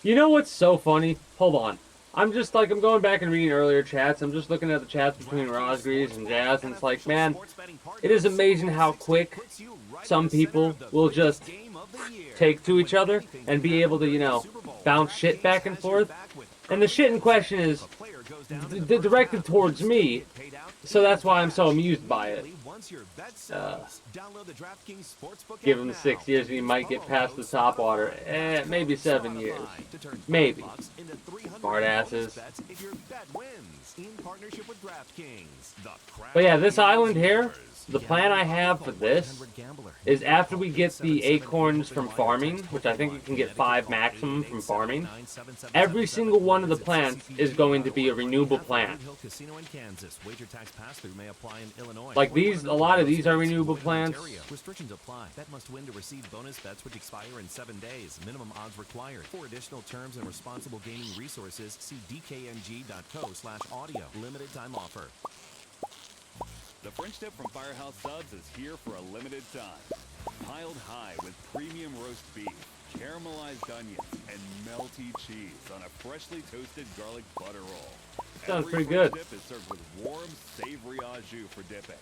You know what's so funny? Hold on. I'm going back and reading earlier chats. I'm just looking at the chats between Rosgreaves and Jazz, and it's like, man, it is amazing how quick some people will just take to each other and be able to, you know, bounce shit back and forth. And the shit in question is directed towards me, so that's why I'm so amused by it. Give him 6 years and he might get past the top water. Maybe 7 years. Maybe. Smart asses. But yeah, this island here, the plan I have for this is after we get the acorns from farming, which I think you can get 5 maximum from farming, every single one of the plants is going to be a renewable plant. Like these, a lot of these are renewable plants. Restrictions apply. Bet must win to receive bonus bets which expire in 7 days. Minimum odds required. For additional terms and responsible gaming resources, see dkng.co/audio. Limited time offer. The French dip from Firehouse Subs is here for a limited time. Piled high with premium roast beef, caramelized onions, and melty cheese on a freshly toasted garlic butter roll. Sounds pretty good. Dip is served with warm, savory au jus for dipping.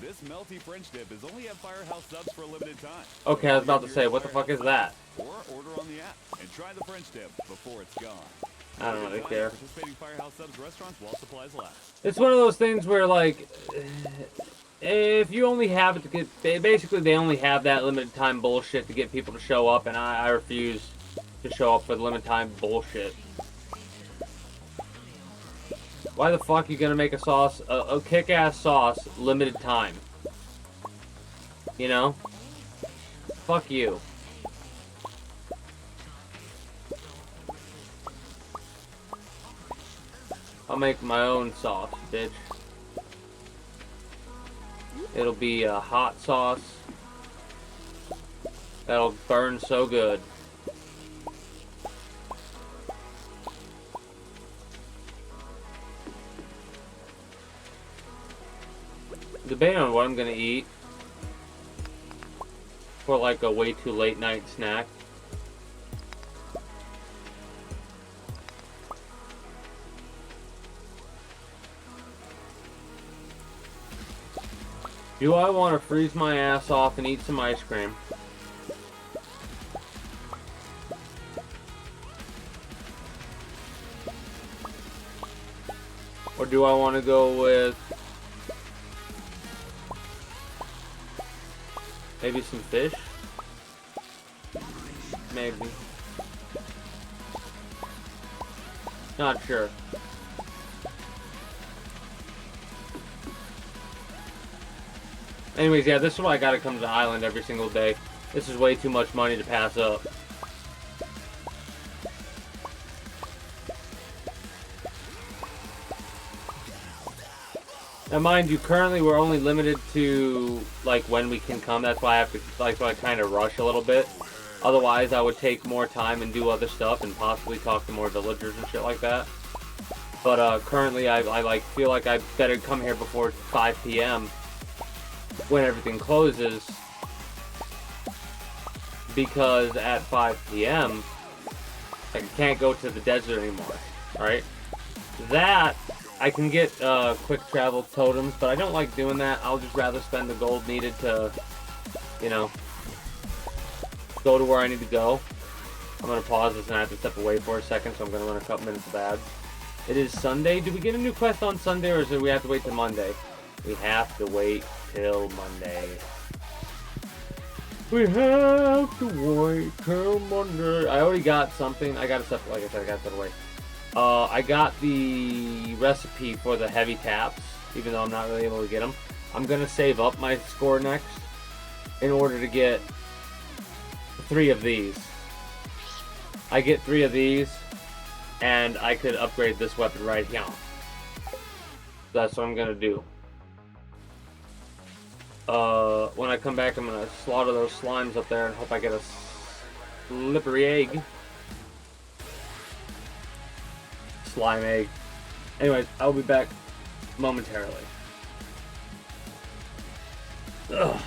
This melty French dip is only at Firehouse Subs for a limited time. Okay, I was about to say, what the fuck is that? Or order on the app and try the French dip before it's gone. I don't really care. Participating Firehouse Subs restaurants while supplies last. It's one of those things where, like, if you only have it to get... Basically, they only have that limited time bullshit to get people to show up, and I refuse to show up for the limited time bullshit. Why the fuck are you gonna make a sauce, a kick-ass sauce, limited time? You know? Fuck you. I'll make my own sauce, bitch. It'll be a hot sauce. That'll burn so good. Debating on what I'm gonna eat for like a way too late night snack. Do I want to freeze my ass off and eat some ice cream? Or do I want to go with maybe some fish? Maybe. Not sure. Anyways, yeah, this is why I gotta come to the island every single day. This is way too much money to pass up. Now, mind you, currently we're only limited to like when we can come. That's why I have to, like, I kind of rush a little bit. Otherwise, I would take more time and do other stuff and possibly talk to more villagers and shit like that. But currently, I like feel like I better come here before 5 p.m. when everything closes, because at 5 p.m. I can't go to the desert anymore. Right? That I can get quick travel totems, but I don't like doing that. I'll just rather spend the gold needed to, you know, go to where I need to go. I'm gonna pause this and I have to step away for a second, so I'm gonna run a couple minutes of ads. It is Sunday. Do we get a new quest on Sunday, or do we have to wait till Monday? We have to wait till Monday. We have to wait till Monday. I already got something. I got to step, like I said, I got to step away. I got the recipe for the heavy taps, even though I'm not really able to get them. I'm going to save up my score next in order to get 3 of these. I get 3 of these, and I could upgrade this weapon right here. That's what I'm going to do. When I come back, I'm going to slaughter those slimes up there and hope I get a slippery egg. Slime egg. Anyways, I'll be back momentarily. Ugh.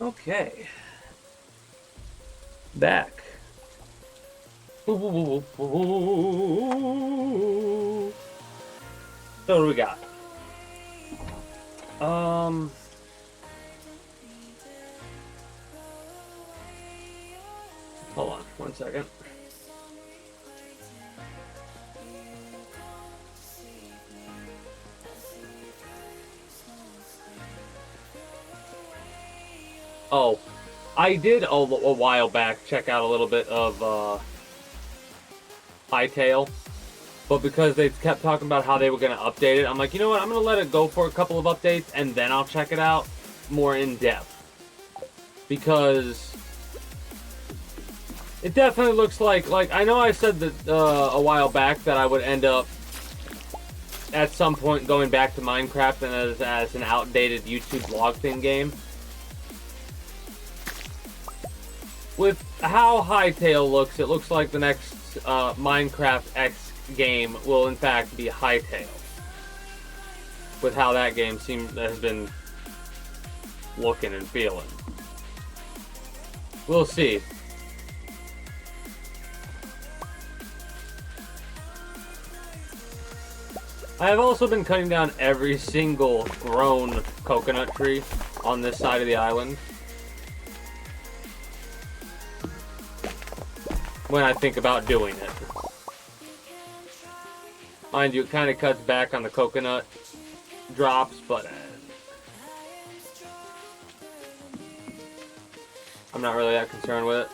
Okay. Back. So what do we got? Hold on 1 second. Oh, I did a while back check out a little bit of Hytale, but because they kept talking about how they were going to update it, I'm like, you know what, I'm going to let it go for a couple of updates, and then I'll check it out more in depth. Because it definitely looks like I know I said that a while back that I would end up at some point going back to Minecraft and as an outdated YouTube vlog thing game. With how Hytale looks, it looks like the next Minecraft X game will in fact be Hytale. With how that game has been looking and feeling. We'll see. I have also been cutting down every single grown coconut tree on this side of the island. When I think about doing it. Mind you, it kind of cuts back on the coconut drops, but I'm not really that concerned with it.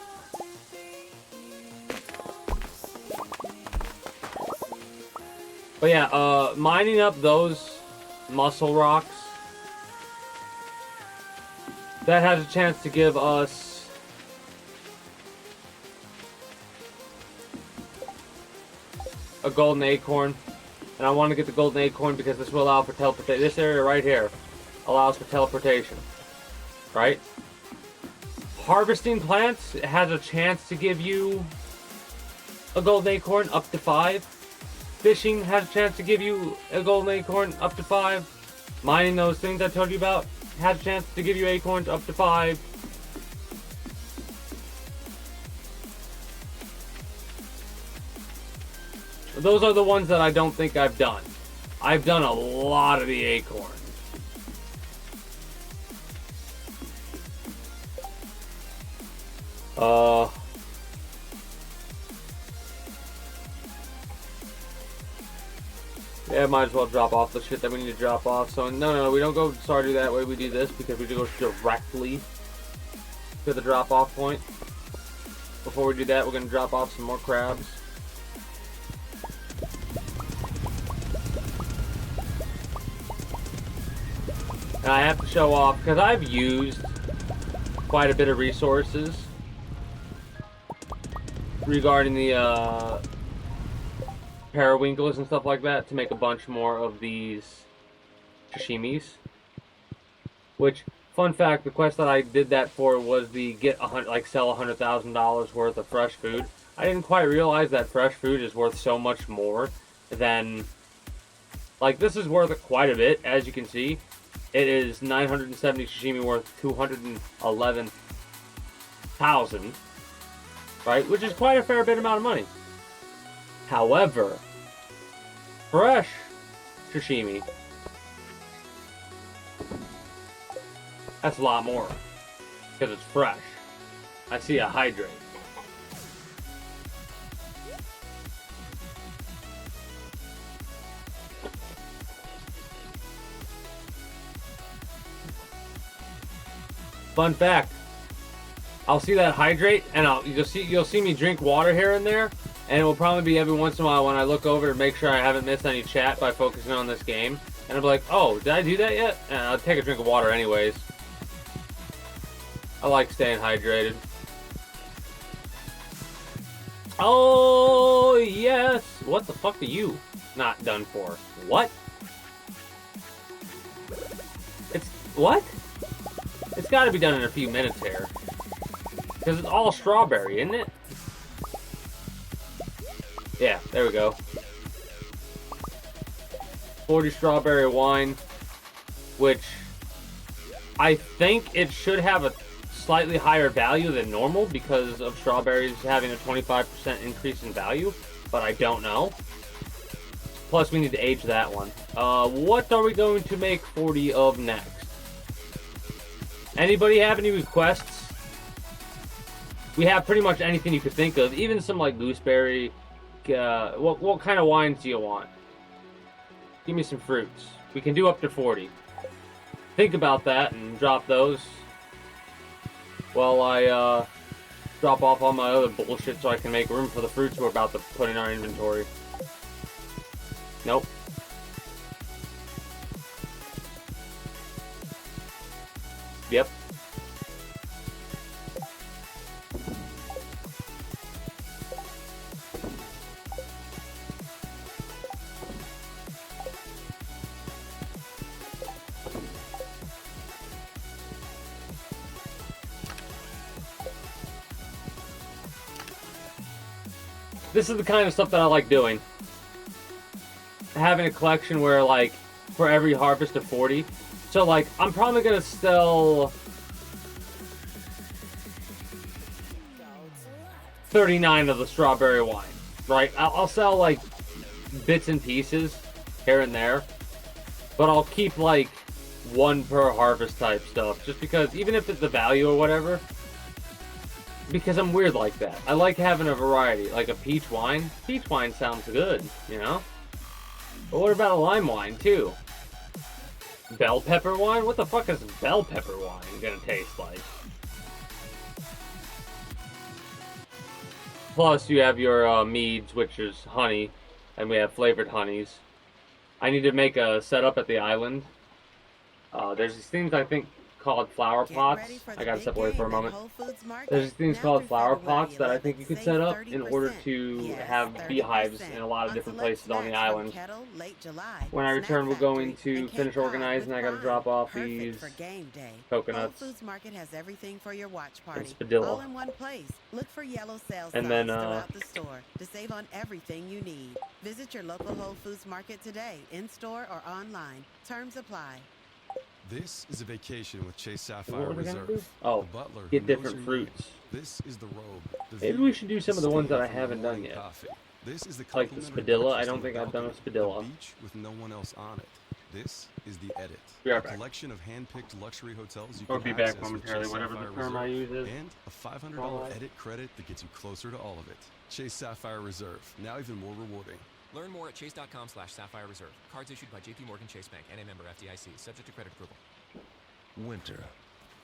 But yeah, mining up those muscle rocks, that has a chance to give us a golden acorn, and I want to get the golden acorn because this will allow for teleportation. This area right here allows for teleportation, right? Harvesting plants has a chance to give you a golden acorn up to 5. Fishing has a chance to give you a golden acorn up to 5. Mining those things I told you about has a chance to give you acorns up to 5. Those are the ones that I don't think I've done. I've done a lot of the acorns. Yeah, might as well drop off the shit that we need to drop off. So, no, we don't go Stardew that way. We do this because we do go directly to the drop-off point. Before we do that, we're going to drop off some more crabs. And I have to show off, because I've used quite a bit of resources regarding the periwinkles and stuff like that to make a bunch more of these sashimis. Which, fun fact, the quest that I did that for was the sell $100,000 worth of fresh food. I didn't quite realize that fresh food is worth so much more than, this is worth quite a bit, as you can see. It is 970 sashimi worth 211,000, right? Which is quite a fair bit amount of money. However, fresh sashimi, that's a lot more, because it's fresh. I see a hydrate. Fun fact, I'll see that hydrate, and you'll see me drink water here and there, and it will probably be every once in a while when I look over to make sure I haven't missed any chat by focusing on this game, and I'll be like, oh, did I do that yet? And I'll take a drink of water anyways. I like staying hydrated. Oh, yes! What the fuck are you not done for? What? What? It's got to be done in a few minutes here. Because it's all strawberry, isn't it? Yeah, there we go. 40 strawberry wine. Which I think it should have a slightly higher value than normal because of strawberries having a 25% increase in value, but I don't know. Plus, we need to age that one. What are we going to make 40 of next? Anybody have any requests? We have pretty much anything you could think of, even some like gooseberry. What kind of wines do you want? Give me some fruits. We can do up to 40. Think about that and drop those while I drop off all my other bullshit so I can make room for the fruits we're about to put in our inventory. Nope. Yep. This is the kind of stuff that I like doing. Having a collection where, like, for every harvest of 40. So, like, I'm probably gonna sell 39 of the strawberry wine, right? I'll sell, like, bits and pieces here and there. But I'll keep, like, one per harvest type stuff. Just because, even if it's the value or whatever, because I'm weird like that. I like having a variety, like a peach wine. Peach wine sounds good, you know? But what about a lime wine, too? Bell pepper wine? What the fuck is bell pepper wine gonna taste like? Plus, you have your meads, which is honey, and we have flavored honeys. I need to make a setup at the island. There's these things, I think, called flower pots. I gotta step away for a moment. There's these things called flower pots that I think you could set up in order to have beehives in a lot of different places on the island. When I return, we're going to finish organizing. I gotta drop off these coconuts and spadilla. And then throughout the store to save on everything you need. Visit your local Whole Foods Market today, in store or online. Terms apply. This is a vacation with Chase Sapphire Reserve. Oh, the butler get different fruits. This is the robe. Maybe we should do some of the ones that I haven't done yet. This is the like the spadilla. I don't think I've done a spadilla. Beach with no one else on it. This is the edit. A collection of hand-picked luxury hotels you Or can be back access momentarily, with Chase whatever the Sapphire term I use Reserve, is. and a $500 edit credit that gets you closer to all of it. Chase Sapphire Reserve, now even more rewarding. Learn more at chase.com/Sapphire Reserve. Cards issued by JP Morgan Chase Bank and a member FDIC, subject to credit approval. Winter.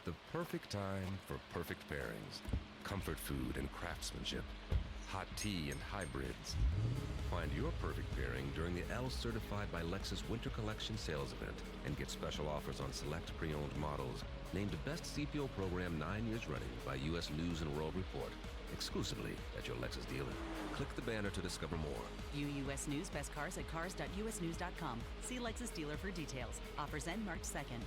The perfect time for perfect pairings. Comfort food and craftsmanship. Hot tea and hybrids. Find your perfect pairing during the L Certified by Lexus Winter Collection sales event and get special offers on select pre-owned models named the best CPO program 9 years running by U.S. News and World Report, exclusively at your Lexus dealer. Click the banner to discover more. View U.S. News best cars at cars.usnews.com. See Lexus dealer for details. Offers end March 2nd.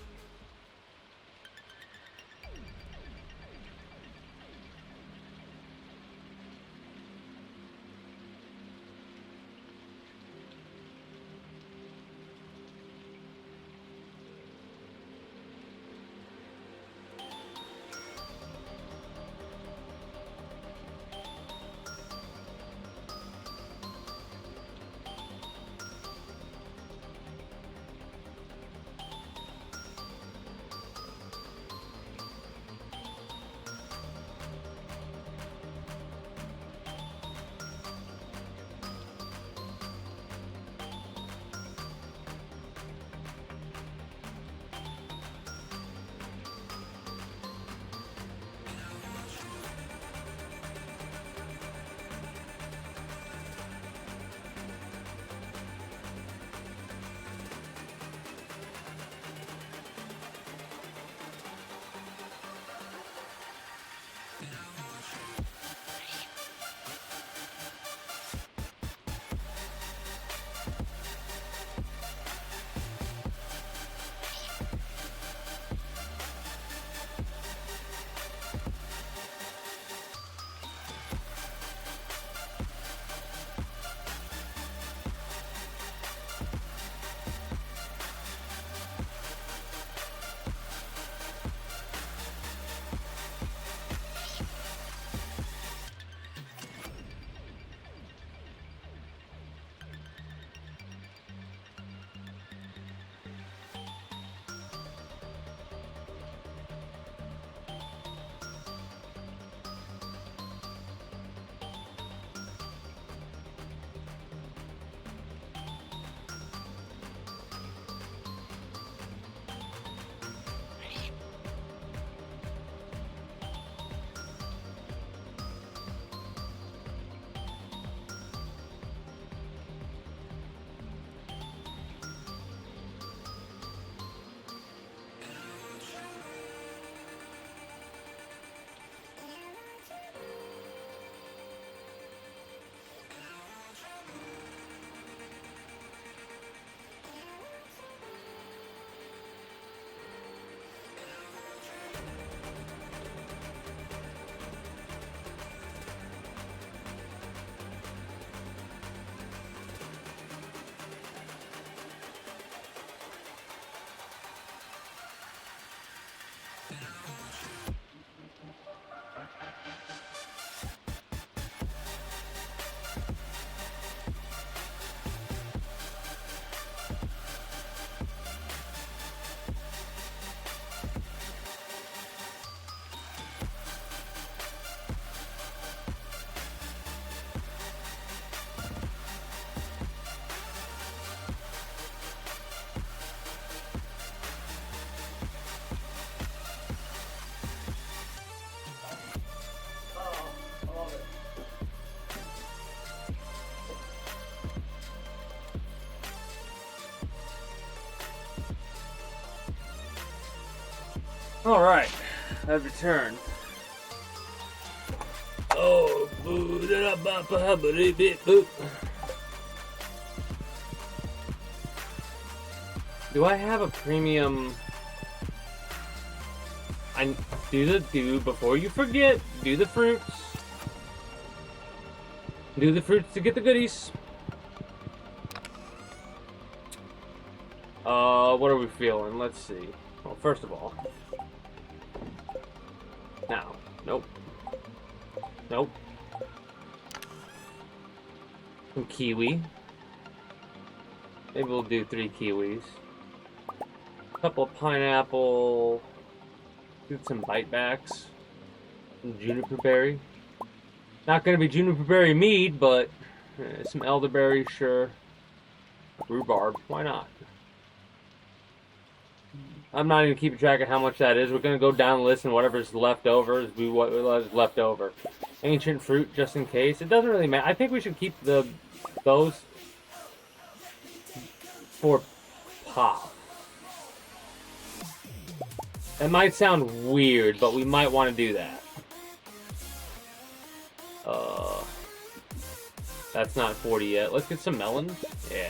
Alright, I've returned. Oh, boo, da ba ba ba dee boop. Do I have a premium? I do before you forget. Do the fruits. Do the fruits to get the goodies. What are we feeling? Let's see. Well, first of all. Now. Nope. Nope. Some kiwi. Maybe we'll do 3 kiwis. A couple of pineapple. Do some bite backs. Some juniper berry. Not gonna be juniper berry mead, but some elderberry, sure. Rhubarb, why not? I'm not even keeping track of how much that is. We're gonna go down the list and whatever's left over is what is left over. Ancient fruit, just in case. It doesn't really matter. I think we should keep those for pop. That might sound weird, but we might want to do that. That's not 40 yet. Let's get some melons. Yeah.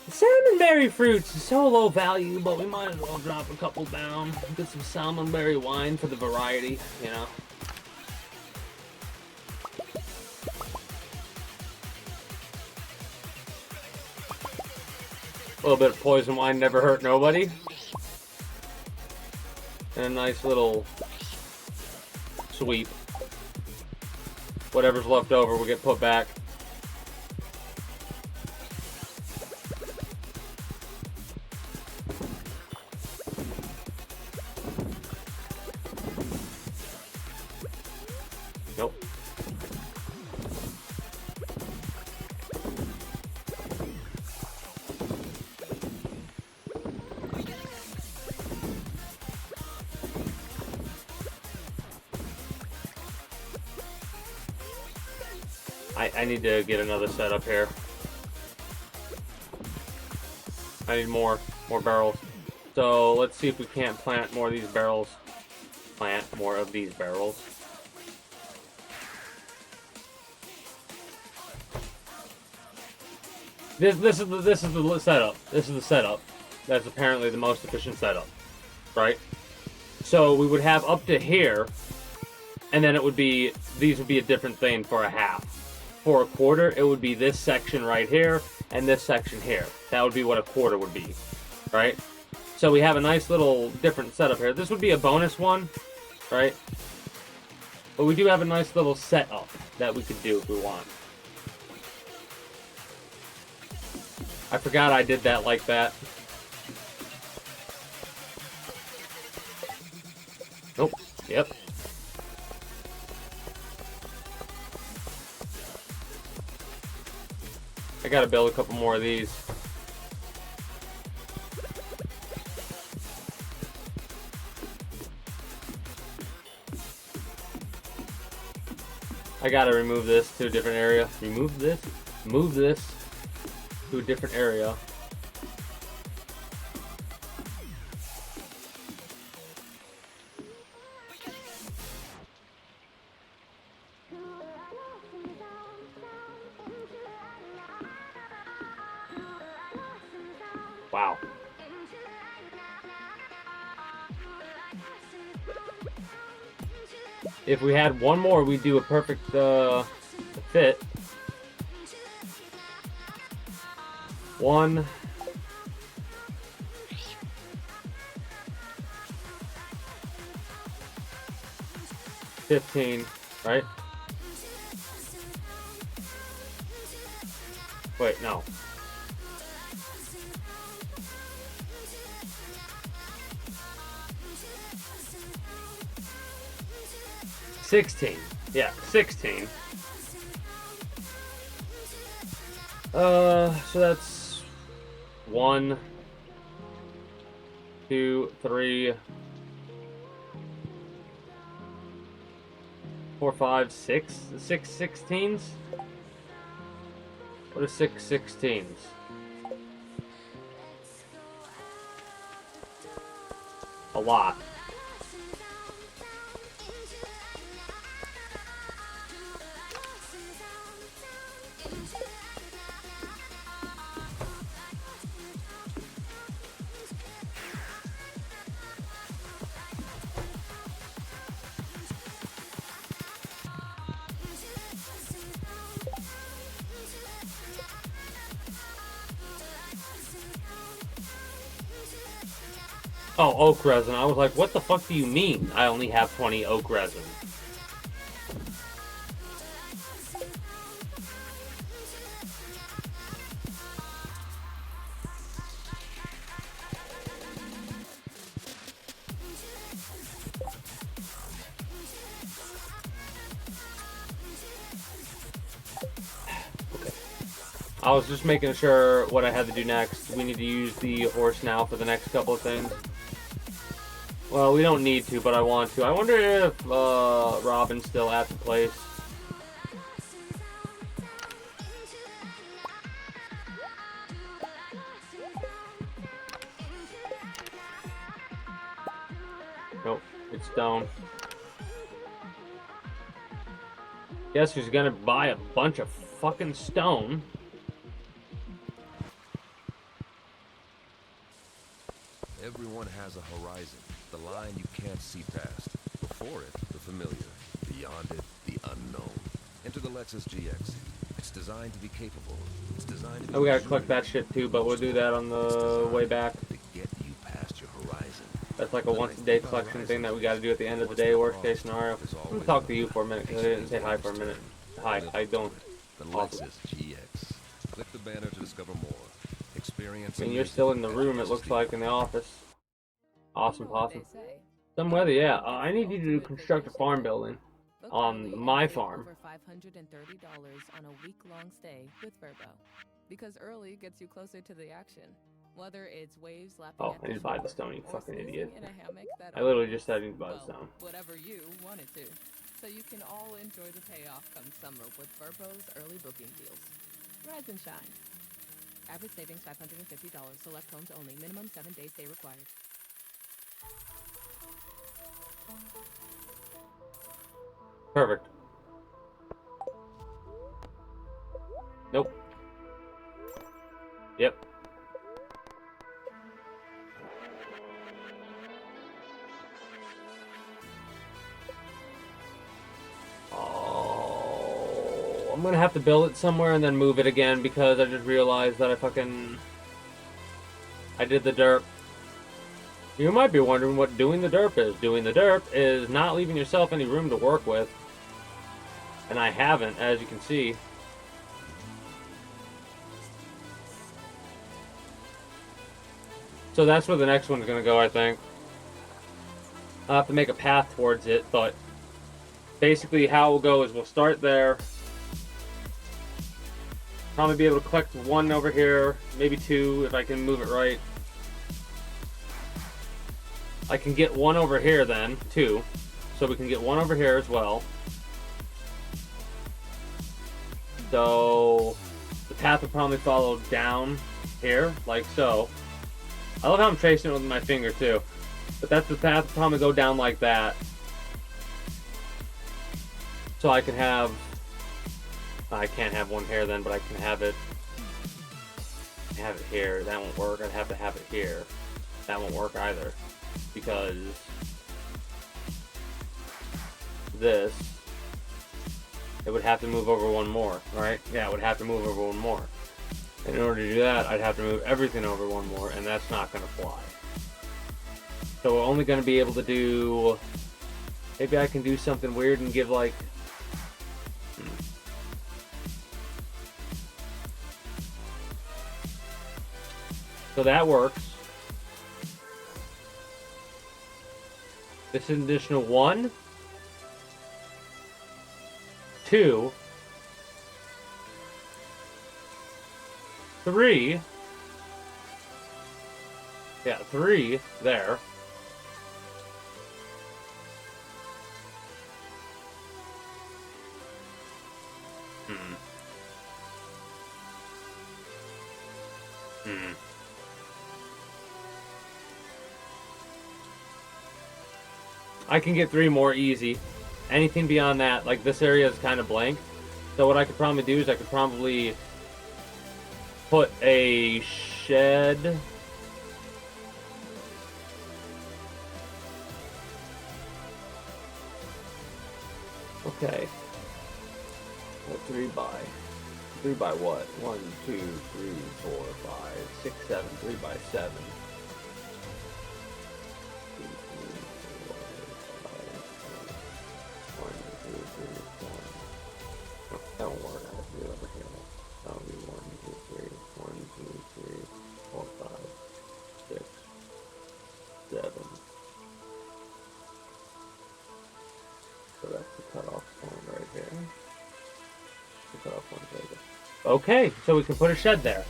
Salmonberry fruits is so low value, but we might as well drop a couple down. Get some salmonberry wine for the variety, you know. A little bit of poison wine never hurt nobody. And a nice little sweep. Whatever's left over will get put back. Nope. I need to get another setup here. I need more barrels. So let's see if we can't plant more of these barrels. Plant more of these barrels. This is the setup. This is the setup. That's apparently the most efficient setup, right? So we would have up to here, and then it would be, these would be a different thing for a half. For a quarter, it would be this section right here and this section here. That would be what a quarter would be, right? So we have a nice little different setup here. This would be a bonus one, right? But we do have a nice little setup that we could do if we want. I forgot I did that like that. Nope. Yep. I gotta build a couple more of these. I gotta remove this to a different area. Remove this. Move this to a different area. Wow. If we had one more, we'd do a perfect fit. 1. $15, right? Wait, no. $16. Yeah, 16. So that's 1, 2, 3, 4, 5, 6. 6 16s? What are 6 16s? lot. Oh, oak resin. I was like, what the fuck do you mean I only have 20 oak resin? I was just making sure what I had to do next. We need to use the horse now for the next couple of things. Well, we don't need to, but I want to. I wonder if Robin's still at the place. Nope, it's down. Guess who's gonna buy a bunch of fucking stone? Everyone has a horizon, the line you can't see past. Before it, the familiar. Beyond it, the unknown. Enter the Lexus GX. It's designed to be capable. It's designed to be Oh, we gotta collect that shit too, but we'll do that on the way back. to get you past your horizon. That's like a once-a-day collection thing that we gotta do at the end of the day, worst case scenario. I'm gonna talk to you for a minute, because I didn't say hi for a minute. Hi, how you doing? The Lexus GX. Click the banner to discover more. Experience. I mean, you're still in the room, it looks like, in the office. Awesome possum. Some weather, yeah. I need you to construct a farm building on my farm. Over $530 on a week-long stay with Verbo, because early gets you closer to the action. Whether it's waves lapping Oh, at I the need to buy shore the stone, you or fucking snoozing idiot. in a hammock that I literally just said I need to buy the stone. whatever you wanted to, so you can all enjoy the payoff come summer with Verbo's early booking deals. Rise and shine. Average savings $550. Select homes only. Minimum 7 days stay required. Perfect. Nope. Yep. Oh, I'm gonna have to build it somewhere and then move it again because I just realized that I did the derp. You might be wondering what doing the derp is. Doing the derp is not leaving yourself any room to work with. And I haven't, as you can see. So that's where the next one's gonna go, I think. I'll have to make a path towards it, but basically how we'll go is we'll start there. Probably be able to collect one over here, maybe two if I can move it right. I can get one over here then, too. So we can get one over here as well. So the path will probably follow down here, like so. I love how I'm tracing it with my finger too. But that's the path will probably go down like that. So I can have... I can't have one here then, but I can have it here. That won't work. I'd have to have it here. That won't work either. Because this, it would have to move over one more, right? Yeah, it would have to move over one more. And in order to do that, I'd have to move everything over one more, and that's not going to fly. So we're only going to be able to do... Maybe I can do something weird and give, like... So that works. This is an additional 1, 2, 3. Yeah, 3 there. I can get 3 more easy. Anything beyond that, like this area is kind of blank. So what I could probably do is I could probably put a shed. Okay. What, 3 by what? 1, 2, 3, 4, 5, 6, 7. 3 by 7. 2, 3, 4, 5, 1, 2, 3, 4. No, that won't work. I have to do it over here. That'll be 1, 2, 3. 1, 2, 3, 4, 5, 6, 7. So that's the cutoff point right here. The cutoff point right there. Okay, so we can put a shed there.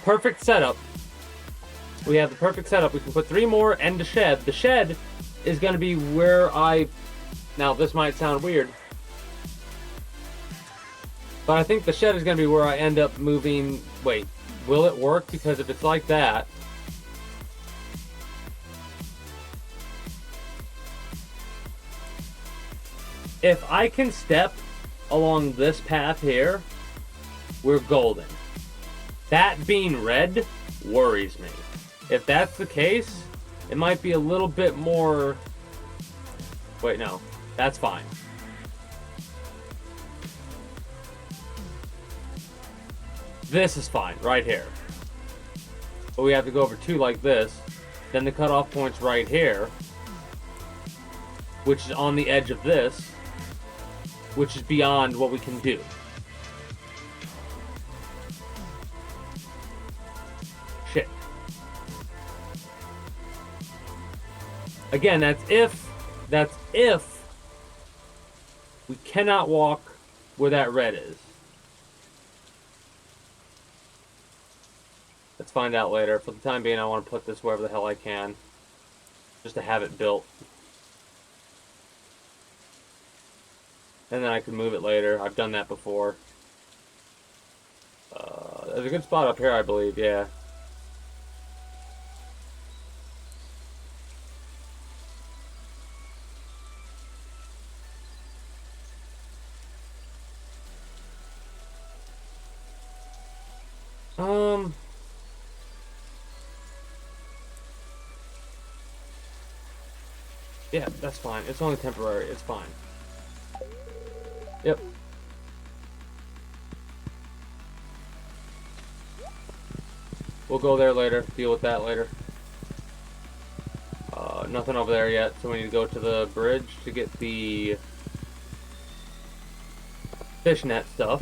Perfect setup. We have the perfect setup. We can put 3 more and a shed. The shed is going to be where now this might sound weird, but I think the shed is going to be where I end up moving. Wait, will it work? Because if it's like that, if I can step along this path here, we're golden. That being red worries me. If that's the case, it might be a little bit more... Wait, no. That's fine. This is fine, right here. But we have to go over 2 like this. Then the cutoff point's right here, which is on the edge of this, which is beyond what we can do. Shit. Again, that's if we cannot walk where that red is. Let's find out later. For the time being, I want to put this wherever the hell I can, just to have it built. And then I can move it later. I've done that before. There's a good spot up here, I believe, yeah. Yeah, that's fine. It's only temporary. It's fine. Yep. We'll go there later. Deal with that later. Nothing over there yet, so we need to go to the bridge to get the fishnet stuff.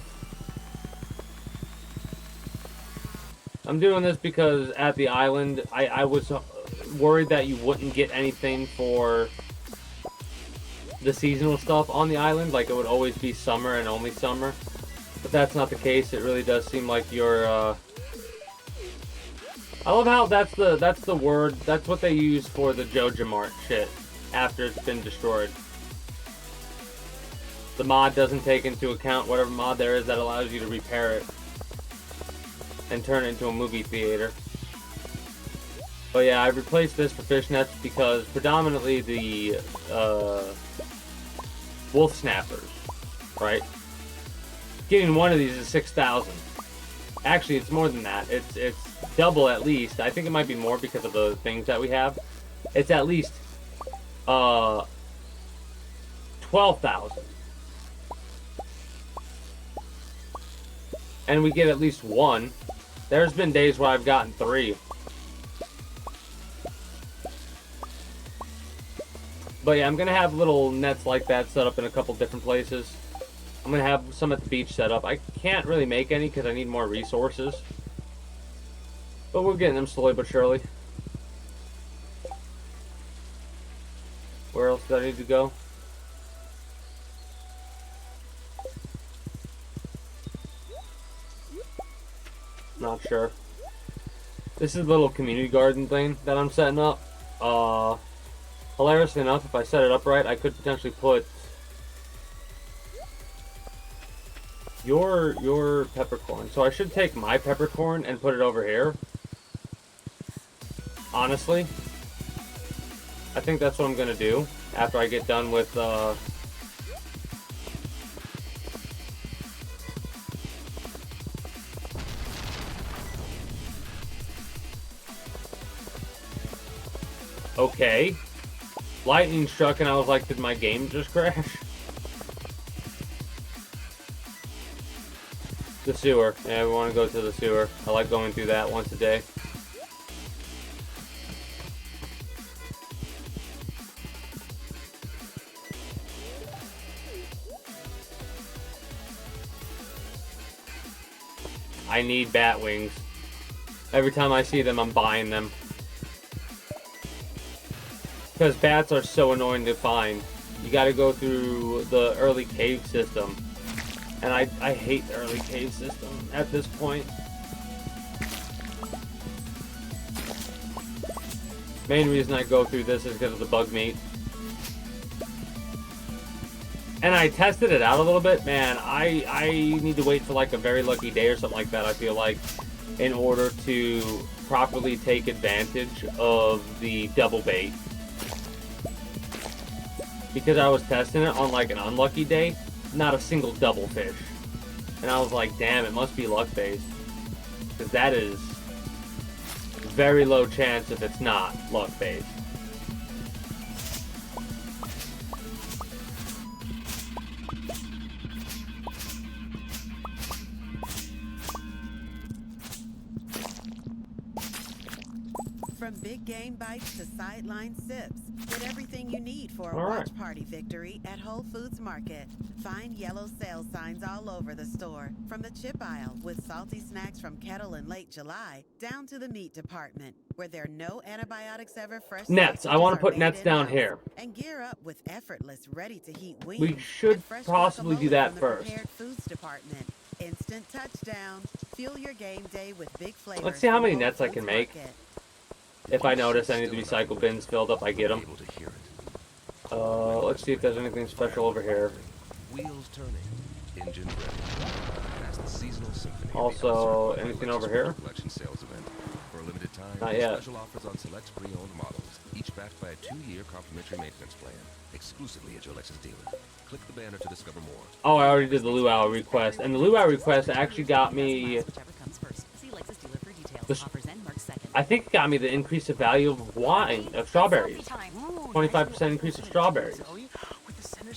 I'm doing this because at the island, I was worried that you wouldn't get anything for the seasonal stuff on the island, like it would always be summer and only summer, but that's not the case. It really does seem like you're I love how that's the word, that's what they use for the Joja Mart shit after it's been destroyed. The mod doesn't take into account whatever mod there is that allows you to repair it and turn it into a movie theater. But yeah, I replaced this for fishnets because predominantly the wolf snappers, right? Getting one of these is 6,000. Actually, it's more than that. It's double at least. I think it might be more because of the things that we have. It's at least 12,000. And we get at least 1. There's been days where I've gotten 3. But yeah, I'm going to have little nets like that set up in a couple different places. I'm going to have some at the beach set up. I can't really make any because I need more resources. But we're getting them slowly but surely. Where else do I need to go? Not sure. This is a little community garden thing that I'm setting up. Hilariously enough, if I set it up right, I could potentially put your peppercorn. So I should take my peppercorn and put it over here. Honestly, I think that's what I'm gonna do. after I get done with okay. Lightning struck and I was like, did my game just crash? The sewer. Yeah, we want to go to the sewer. I like going through that once a day. I need bat wings. Every time I see them, I'm buying them. Because bats are so annoying to find. You gotta go through the early cave system. And I hate the early cave system at this point. Main reason I go through this is because of the bug meat. And I tested it out a little bit. Man, I need to wait for like a very lucky day or something like that, I feel like, in order to properly take advantage of the double bait. Because I was testing it on like an unlucky day, not a single double fish. And I was like, damn, it must be luck based. Because that is very low chance if it's not luck based. From big game bites to sideline sips, get everything you need for a All right. watch party victory at Whole Foods Market. Find yellow sale signs all over the store, from the chip aisle with salty snacks from Kettle in late July, down to the meat department, where there are no antibiotics ever fresh. Nets. I want to put nets down in-house. here. And gear up with effortless, ready-to-heat wings. We should and fresh possibly do guacamole that from the first. Prepared Foods department. Instant touchdown. Fuel your game day with big flavors. Let's see how from many Whole nets I Foods can make. Market. If I notice any of the recycle bins filled up, I get them. Let's see if there's anything special over here. Wheels turning, engines ready. That's the seasonal symphony. Also, anything over here? Collection sales event. For a limited time, Not yet. special offers on select pre-owned models, each backed by a 2-year complimentary maintenance plan, exclusively at your Lexus dealer. Click the banner to discover more. Oh, I already did the luau request, and the luau request actually got me. I think it got me the increase of value of wine, of strawberries. 25% increase of strawberries.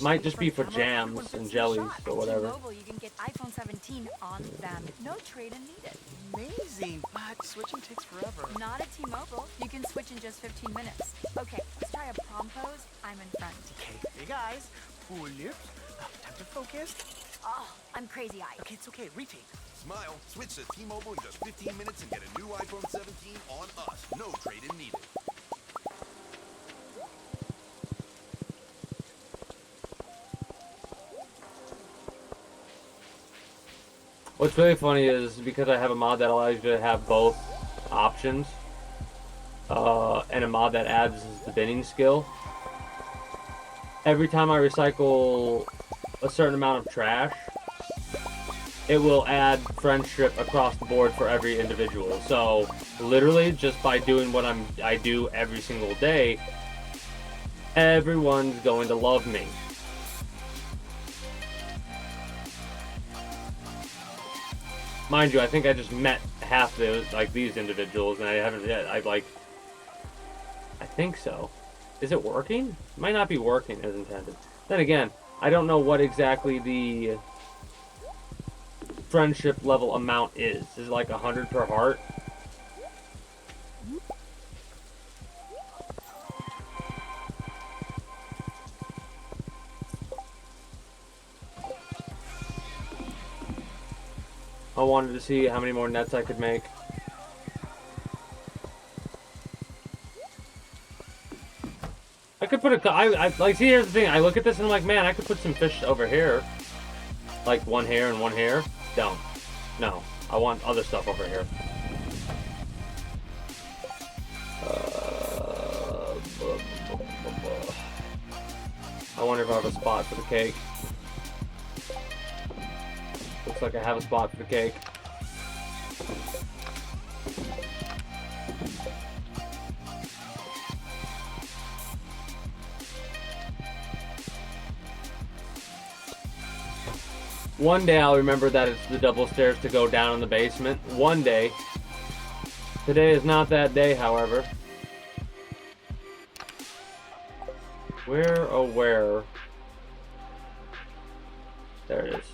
Might just be for jams and jellies or whatever. T-Mobile, you can get iPhone 17 on them. No trade-in needed. Amazing, but switching takes forever. Not at T-Mobile. You can switch in just 15 minutes. Okay, let's try a prom pose. I'm in front. Okay, hey guys, pull lips. Time to focus. Oh, I'm crazy-eyed. Okay, it's okay. Retake. Smile, switch to T-Mobile in just 15 minutes and get a new iPhone 17 on us. No trade-in needed. What's really funny is because I have a mod that allows you to have both options, and a mod that adds the binning skill. Every time I recycle a certain amount of trash, it will add friendship across the board for every individual. So literally, just by doing what I do every single day, everyone's going to love me. Mind you, I think I just met half those, like, these individuals, and I haven't yet. I think so. Is it working? It might not be working as intended. Then again, I don't know what exactly the friendship level amount is. Is it like 100 per heart? I wanted to see how many more nets I could make. I could put like, see, here's the thing. I look at this and I'm like, man, I could put some fish over here. Like one here and one here. Don't. No. I want other stuff over here. I wonder if I have a spot for the cake. Looks like I have a spot for the cake. One day I'll remember that it's the double stairs to go down in the basement. One day. Today is not that day, however. Where, oh where? There it is.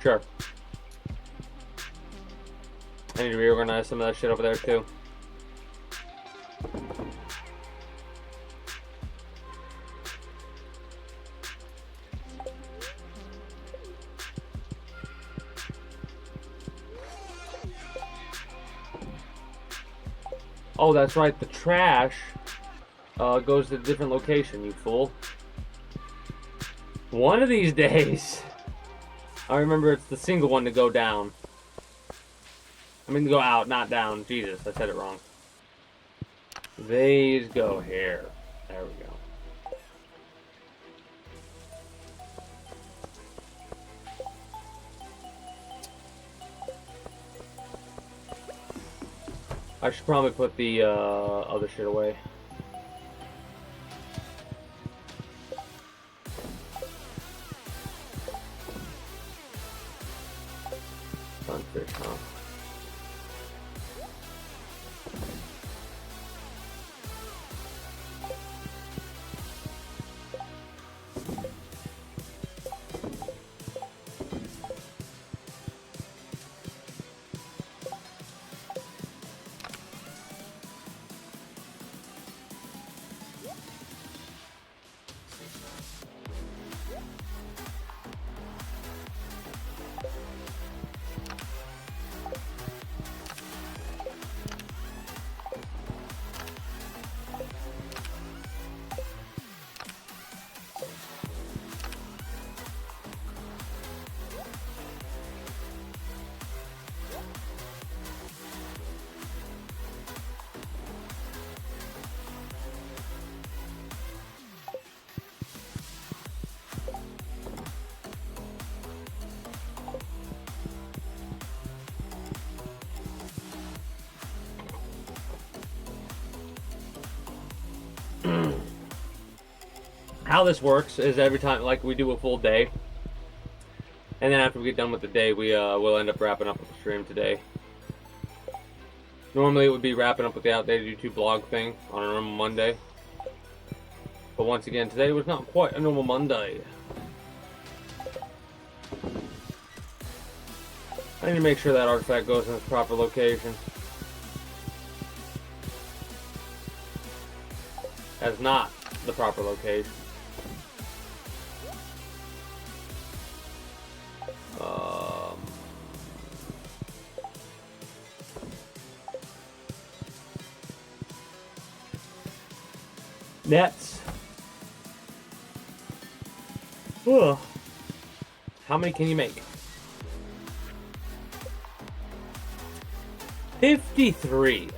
Sure. I need to reorganize some of that shit over there too. Oh, that's right, the trash goes to a different location, you fool. One of these days, I remember it's the single one to go down. I mean, to go out, not down. Jesus, I said it wrong. These go here. There we go. I should probably put the other shit away. Sunfish, huh? How this works is every time, like, we do a full day, and then after we get done with the day, we'll end up wrapping up with the stream today. Normally it would be wrapping up with the outdated YouTube blog thing on a normal Monday, but once again, today was not quite a normal Monday. I need to make sure that artifact goes in its proper location. That's not the proper location. Nets. Ugh. How many can you make? 53.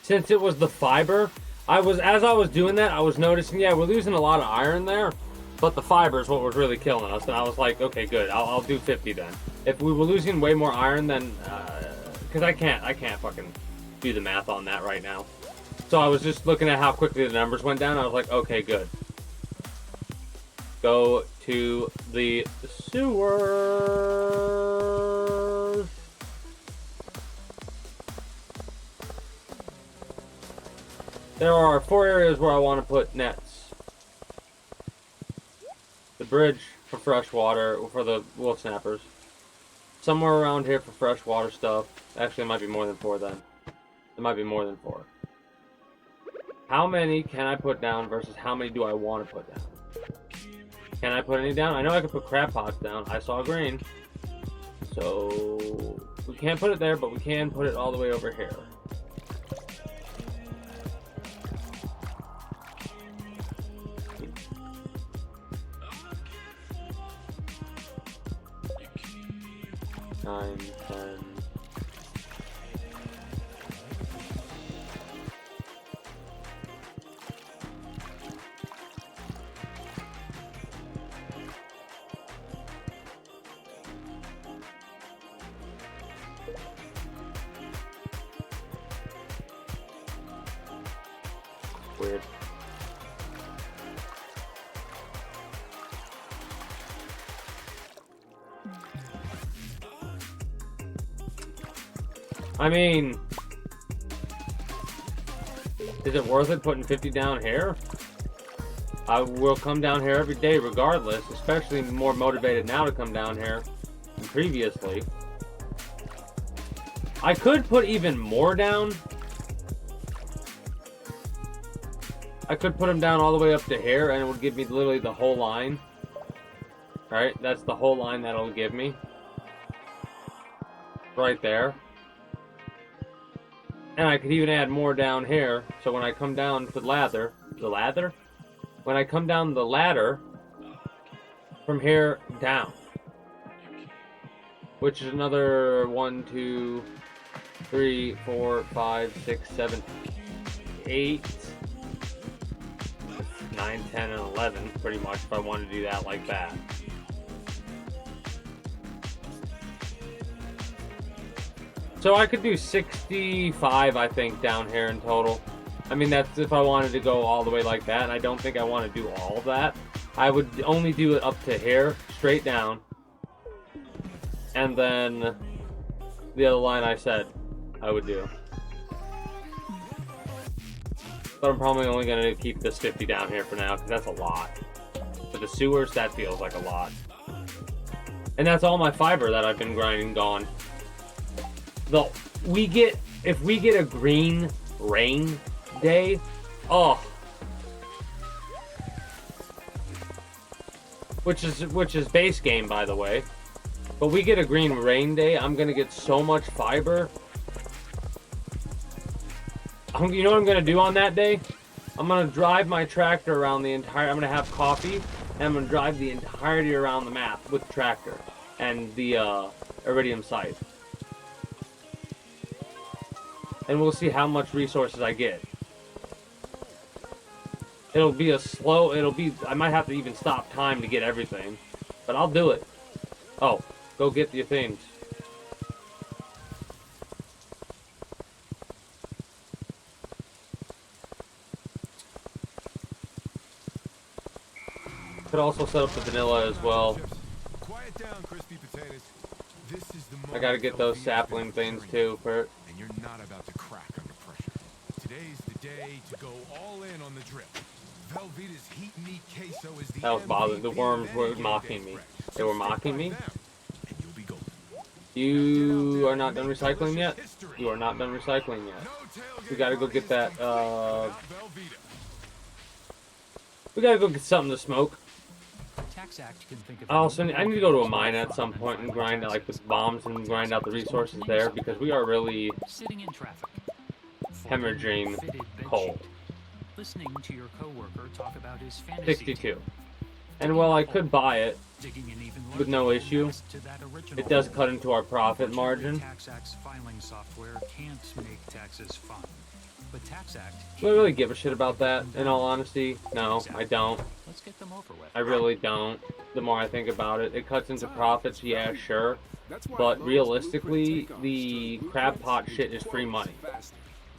Since it was the fiber, as I was doing that, I was noticing, yeah, we're losing a lot of iron there, but the fiber is what was really killing us, and I was like, okay, good, I'll do 50 then. If we were losing way more iron, then, because I can't fucking do the math on that right now. So I was just looking at how quickly the numbers went down, I was like, okay, good. Go to the sewers. There are 4 areas where I want to put nets. The bridge for fresh water, for the wolf snappers. Somewhere around here for fresh water stuff. Actually, it might be more than 4 then. It might be more than 4. How many can I put down versus how many do I want to put down? Can I put any down? I know I can put crab pots down. I saw green. So we can't put it there, but we can put it all the way over here. Nine, 10. Weird. I mean, is it worth it putting 50 down here? I will come down here every day regardless, especially more motivated now to come down here than previously. I could put even more down. I could put them down all the way up to here and it would give me literally the whole line. Alright, that's the whole line that'll give me. Right there. And I could even add more down here, so when I come down to when I come down the ladder, from here down, which is another 1, 2, 3, 4, 5, 6, 7, 8, 9, 10, and 11, pretty much, if I wanted to do that like that. So I could do 65, I think, down here in total. I mean, that's if I wanted to go all the way like that, and I don't think I want to do all of that. I would only do it up to here, straight down. And then the other line I said I would do. But I'm probably only going to keep this 50 down here for now, because that's a lot. For the sewers, that feels like a lot. And that's all my fiber that I've been grinding gone. If we get a green rain day, oh, which is base game, by the way, but we get a green rain day, I'm gonna get so much fiber. You know what I'm gonna do on that day? I'm gonna drive my tractor around the entire. I'm gonna have coffee, and I'm gonna drive the entirety around the map with the tractor and the iridium scythe. And we'll see how much resources I get. It'll be I might have to even stop time to get everything. But I'll do it. Oh, go get your things. Could also set up the vanilla as well. Quiet down, crispy potatoes. This is the I gotta get those sapling things too, Bert. And you're not about to crack under pressure. Today's the day to go all in on the drip. Velveeta's heat meat queso is the That was bothering. The worms were mocking me. They were mocking me. You are not done recycling yet? You are not done recycling yet. We gotta go get that, we gotta go get something to smoke. Also, I need to go to a mine at some point and grind like with bombs and grind out the resources there because we are really hemorrhaging coal. Listening to your coworker talk about his fantasy 62. And while I could buy it with no issue, it does cut into our profit margin. TaxAct's filing software can't make taxes fun. But TaxAct. Do I really give a shit about that, in all honesty? No, I don't. Let's get them over with. I really don't. The more I think about it, it cuts into profits, yeah, sure. But realistically, the crab pot shit is free money.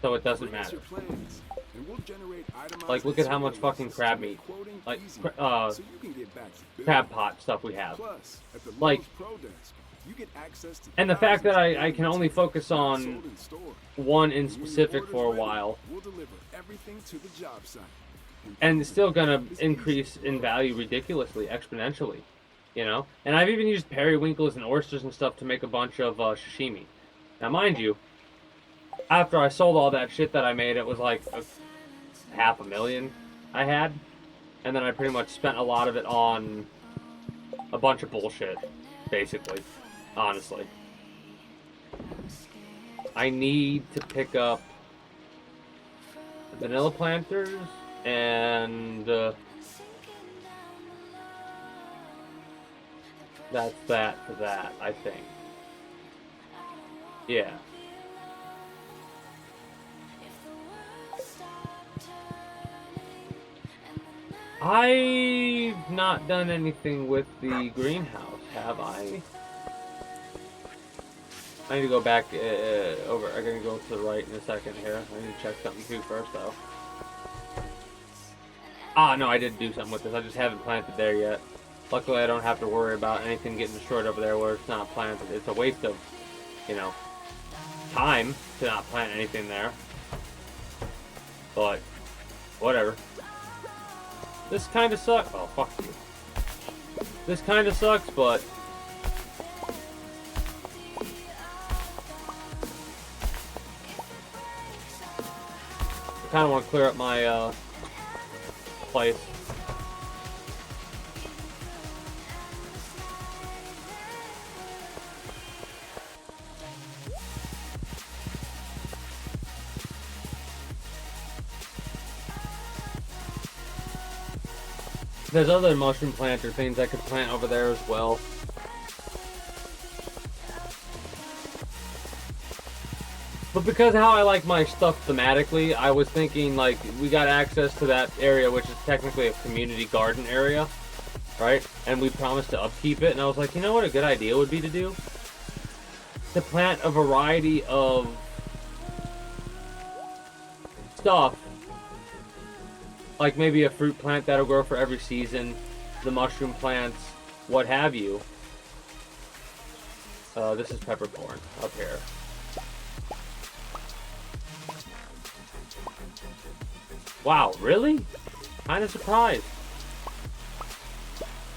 So it doesn't matter. Like, look at how much fucking crab meat, like, crab pot stuff we have. Like, and the fact that I can only focus on one in specific for a while, and it's still gonna increase in value ridiculously, exponentially, you know? And I've even used periwinkles and oysters and stuff to make a bunch of sashimi. Now, mind you, after I sold all that shit that I made, it was like $500,000 I had, and then I pretty much spent a lot of it on a bunch of bullshit, basically. Honestly. I need to pick up vanilla planters and that's that for that, I think. Yeah. I've not done anything with the greenhouse, have I? I need to go back over. I'm gonna go to the right in a second here. I need to check something too first, though. Ah, no, I did do something with this. I just haven't planted there yet. Luckily, I don't have to worry about anything getting destroyed over there where it's not planted. It's a waste of, you know, time to not plant anything there. But, whatever. This kind of sucks. Oh, fuck you. This kind of sucks, but I kind of want to clear up my place. There's other mushroom planter things I could plant over there as well. But because of how I like my stuff thematically, I was thinking, like, we got access to that area, which is technically a community garden area, right? And we promised to upkeep it, and I was like, you know what a good idea would be to do? To plant a variety of stuff. Like maybe a fruit plant that'll grow for every season, the mushroom plants, what have you. This is peppercorn up here. Wow, really? Kind of surprised.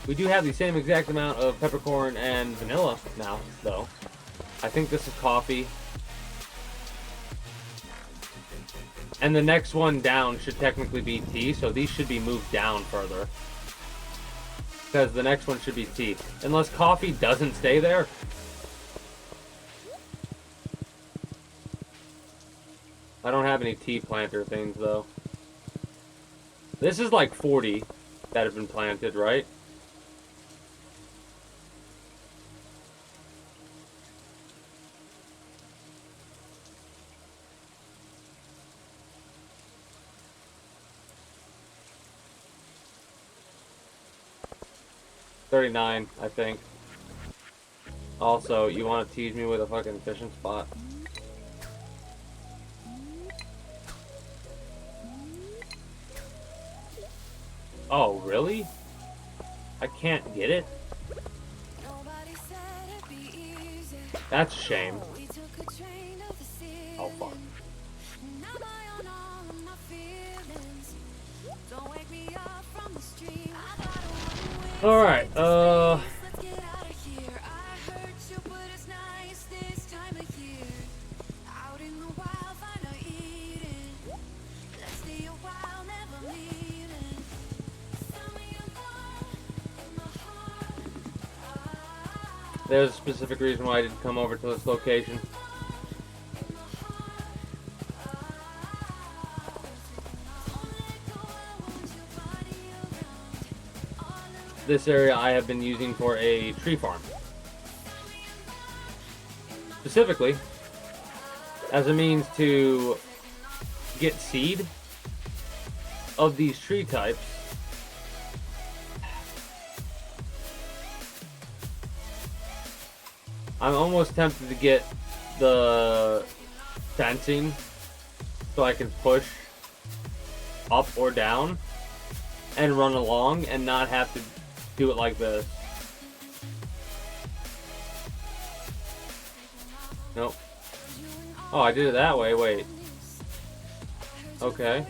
We do have the same exact amount of peppercorn and vanilla now, though. I think this is coffee. And the next one down should technically be tea, so these should be moved down further. Because the next one should be tea. Unless coffee doesn't stay there. I don't have any tea planter things, though. This is like 40 that have been planted, right? $39, I think. Also, you want to tease me with a fucking fishing spot? Oh, really? I can't get it? That's a shame. Oh, fuck. Alright, there's a specific reason why I didn't come over to this location. This area I have been using for a tree farm. Specifically, as a means to get seed of these tree types. I'm almost tempted to get the fencing so I can push up or down and run along and not have to do it like this. Nope. Oh, I did it that way. Wait. Okay.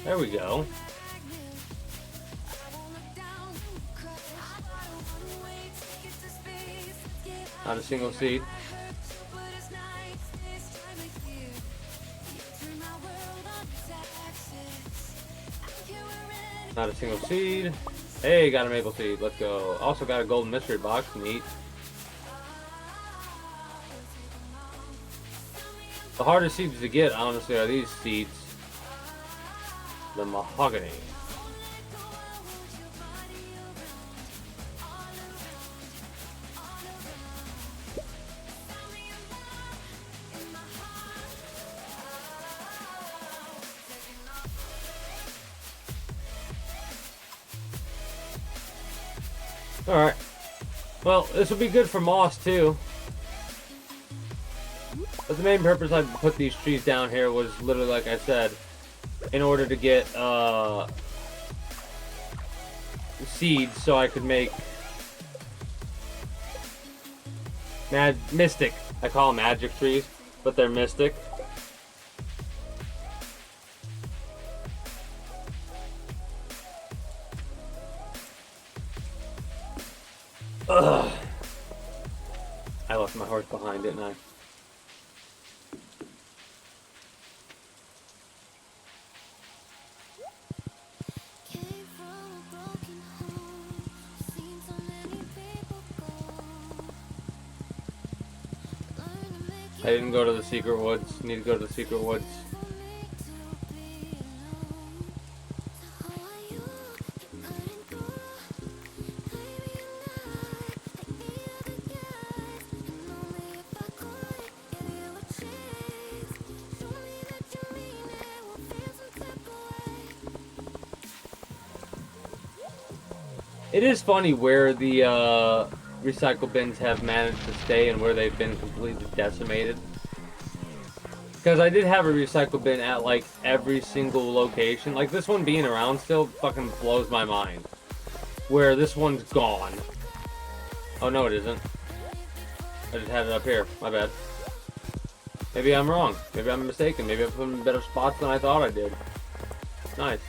There we go. Not a single seed. Not a single seed. Hey, got a maple seed. Let's go. Also got a golden mystery box. Neat. The hardest seeds to get, honestly, are these seeds. The mahogany. Alright. Well, this will be good for moss, too. But the main purpose I put these trees down here was literally, like I said, in order to get seeds so I could make mystic. I call them magic trees, but they're mystic. Ugh. I left my horse behind, didn't I? I didn't go to the secret woods. Need to go to the secret woods. It is funny where the recycle bins have managed to stay and where they've been completely decimated. Because I did have a recycle bin at like every single location. Like this one being around still fucking blows my mind. Where this one's gone. Oh no, it isn't. I just had it up here. My bad. Maybe I'm wrong. Maybe I'm mistaken. Maybe I put them in better spots than I thought I did. Nice.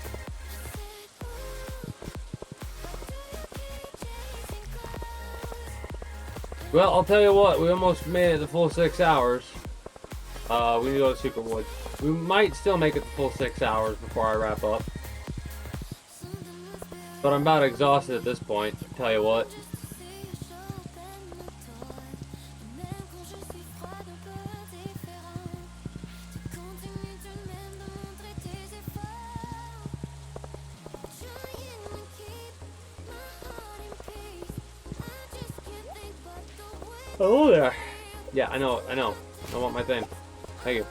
Well, I'll tell you what, we almost made it the full 6 hours. We need to go to Secret Woods. We might still make it the full 6 hours before I wrap up. But I'm about exhausted at this point, tell you what. Oh there. Yeah, I know. I want my thing. Thank you.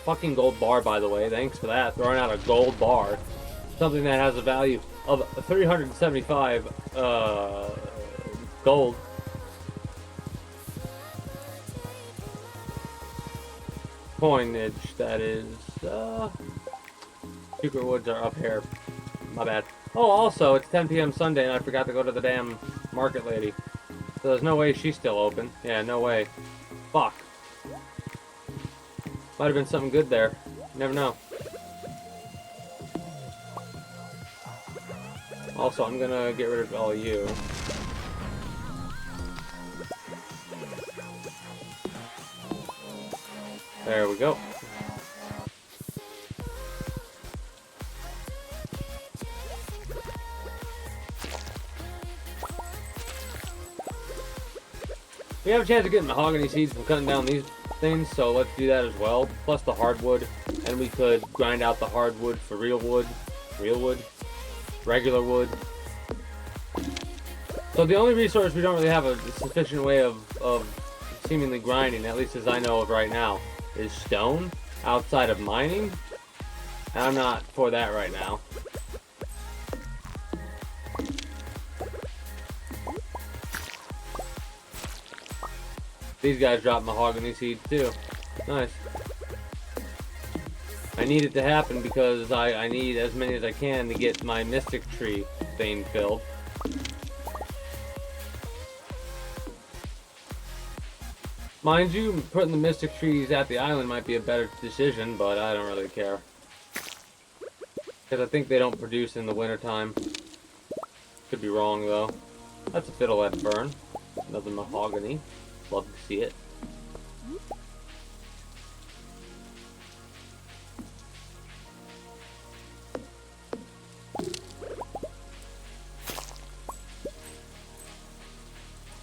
Fucking gold bar, by the way. Thanks for that. Throwing out a gold bar. Something that has a value of 375 gold. Coinage, that is. Secret Woods are up here. My bad. Oh, also, it's 10 p.m. Sunday, and I forgot to go to the damn market lady. So there's no way she's still open. Yeah, no way. Fuck. Might have been something good there. You never know. Also, I'm gonna get rid of all of you. There we go. We have a chance of getting mahogany seeds from cutting down these things, so let's do that as well. Plus the hardwood, and we could grind out the hardwood for real wood, regular wood. So the only resource we don't really have a sufficient way of seemingly grinding, at least as I know of right now, is stone outside of mining. And I'm not for that right now. These guys drop mahogany seeds too. Nice. I need it to happen because I need as many as I can to get my mystic tree thing filled. Mind you, putting the mystic trees at the island might be a better decision, but I don't really care. Because I think they don't produce in the wintertime. Could be wrong though. That's a fiddlehead fern. Another mahogany. Love to see it.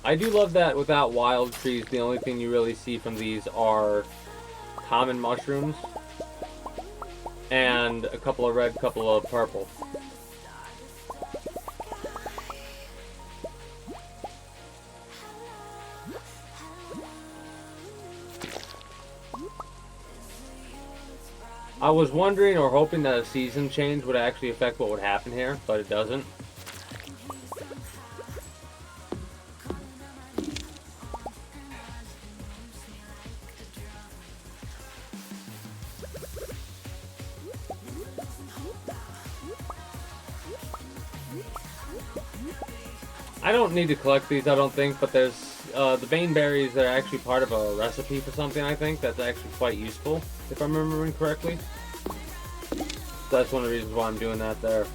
I do love that without wild trees, the only thing you really see from these are common mushrooms and a couple of red, couple of purple. I was wondering or hoping that a season change would actually affect what would happen here, but it doesn't. I don't need to collect these, I don't think, but there's the Bane berries that are actually part of a recipe for something, I think, that's actually quite useful, if I'm remembering correctly. So that's one of the reasons why I'm doing that there.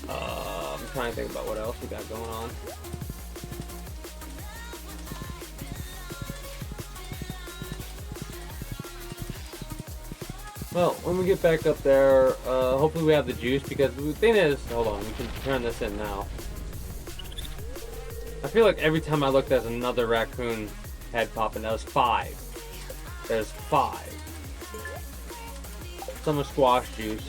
I'm trying to think about what else we got going on. Well, when we get back up there, hopefully we have the juice, because the thing is, hold on, we can turn this in now. I feel like every time I look, there's another raccoon head popping. There's 5. There's 5. Some of squash juice.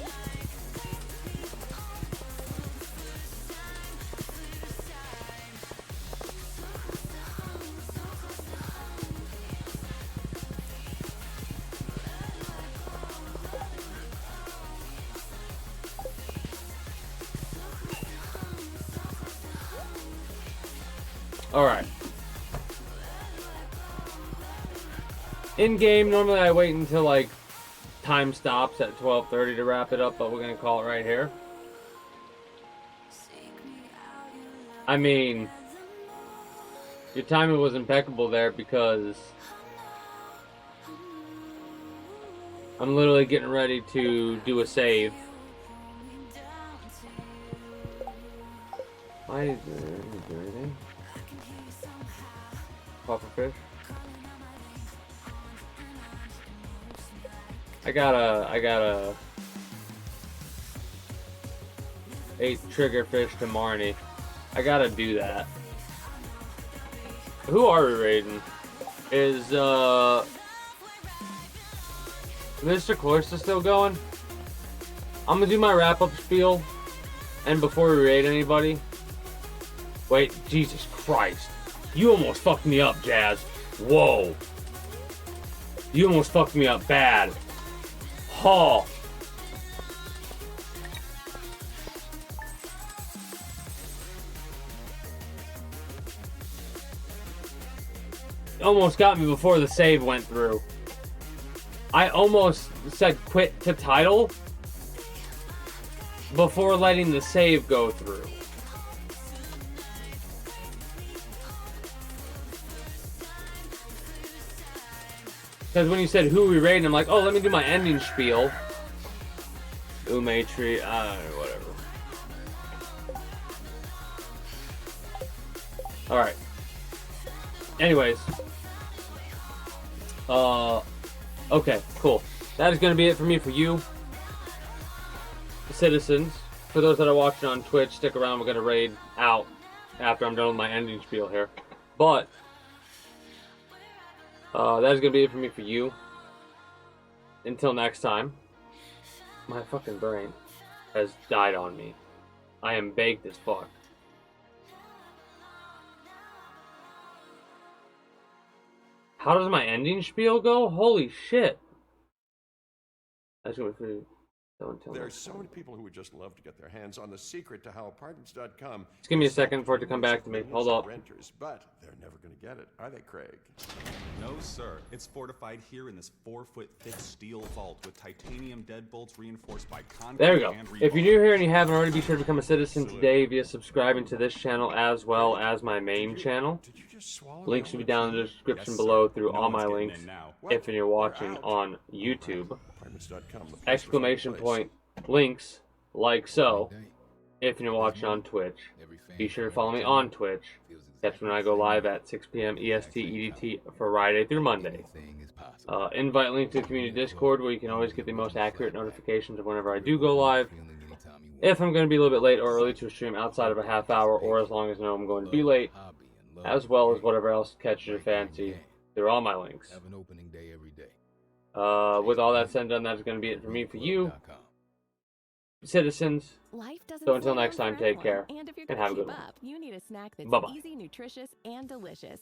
Alright. In game, normally I wait until like time stops at 12:30 to wrap it up, but we're gonna call it right here. I mean, your timing was impeccable there, because I'm literally getting ready to do a save. Why is there anything? Pufferfish. I got a 8 triggerfish to Marnie. I gotta do that. Who are we raiding? Is Mr. Corsa still going? I'm gonna do my wrap-up spiel, and before we raid anybody. Wait, Jesus Christ. You almost fucked me up, Jazz. Whoa. You almost fucked me up bad. Oh. Almost got me before the save went through. I almost said quit to title before letting the save go through. Because when you said who we raiding, I'm like, oh, let me do my ending spiel. Ume tree, whatever. Alright. Anyways. Okay, cool. That is going to be it for me, for you. Citizens. For those that are watching on Twitch, stick around. We're going to raid out after I'm done with my ending spiel here. But that is going to be it for me, for you. Until next time. My fucking brain has died on me. I am baked as fuck. How does my ending spiel go? Holy shit. That's going to be pretty... There are so many people who would just love to get their hands on the secret to how apartments.com. Just give me a second for it to come back to me. Hold up. Renters, but they're never going to get it, are they, Craig? No, sir. It's fortified here in this 4-foot thick steel vault with titanium deadbolts reinforced by concrete. There we go. If you're new here and you haven't already, be sure to become a citizen today via subscribing to this channel as well as my main channel. Links should be down in the description below through all my links if you're watching on YouTube. Exclamation point links like so if you're watching on Twitch. Be sure to follow me on Twitch. That's when I go live at 6 p.m. EST EDT Friday through Monday. Invite link to the community Discord where you can always get the most accurate notifications of whenever I do go live. if I'm going to be a little bit late or early to a stream outside of a half hour, or as long as I know I'm going to be late, as well as whatever else catches your fancy. They're all my links. Have an opening day every day. With all that said and done, that's going to be it for me, for you, citizens. So until next time, take care, And if you're and gonna have a good keep one. up, you need a snack that's Bye-bye. easy, nutritious, and delicious.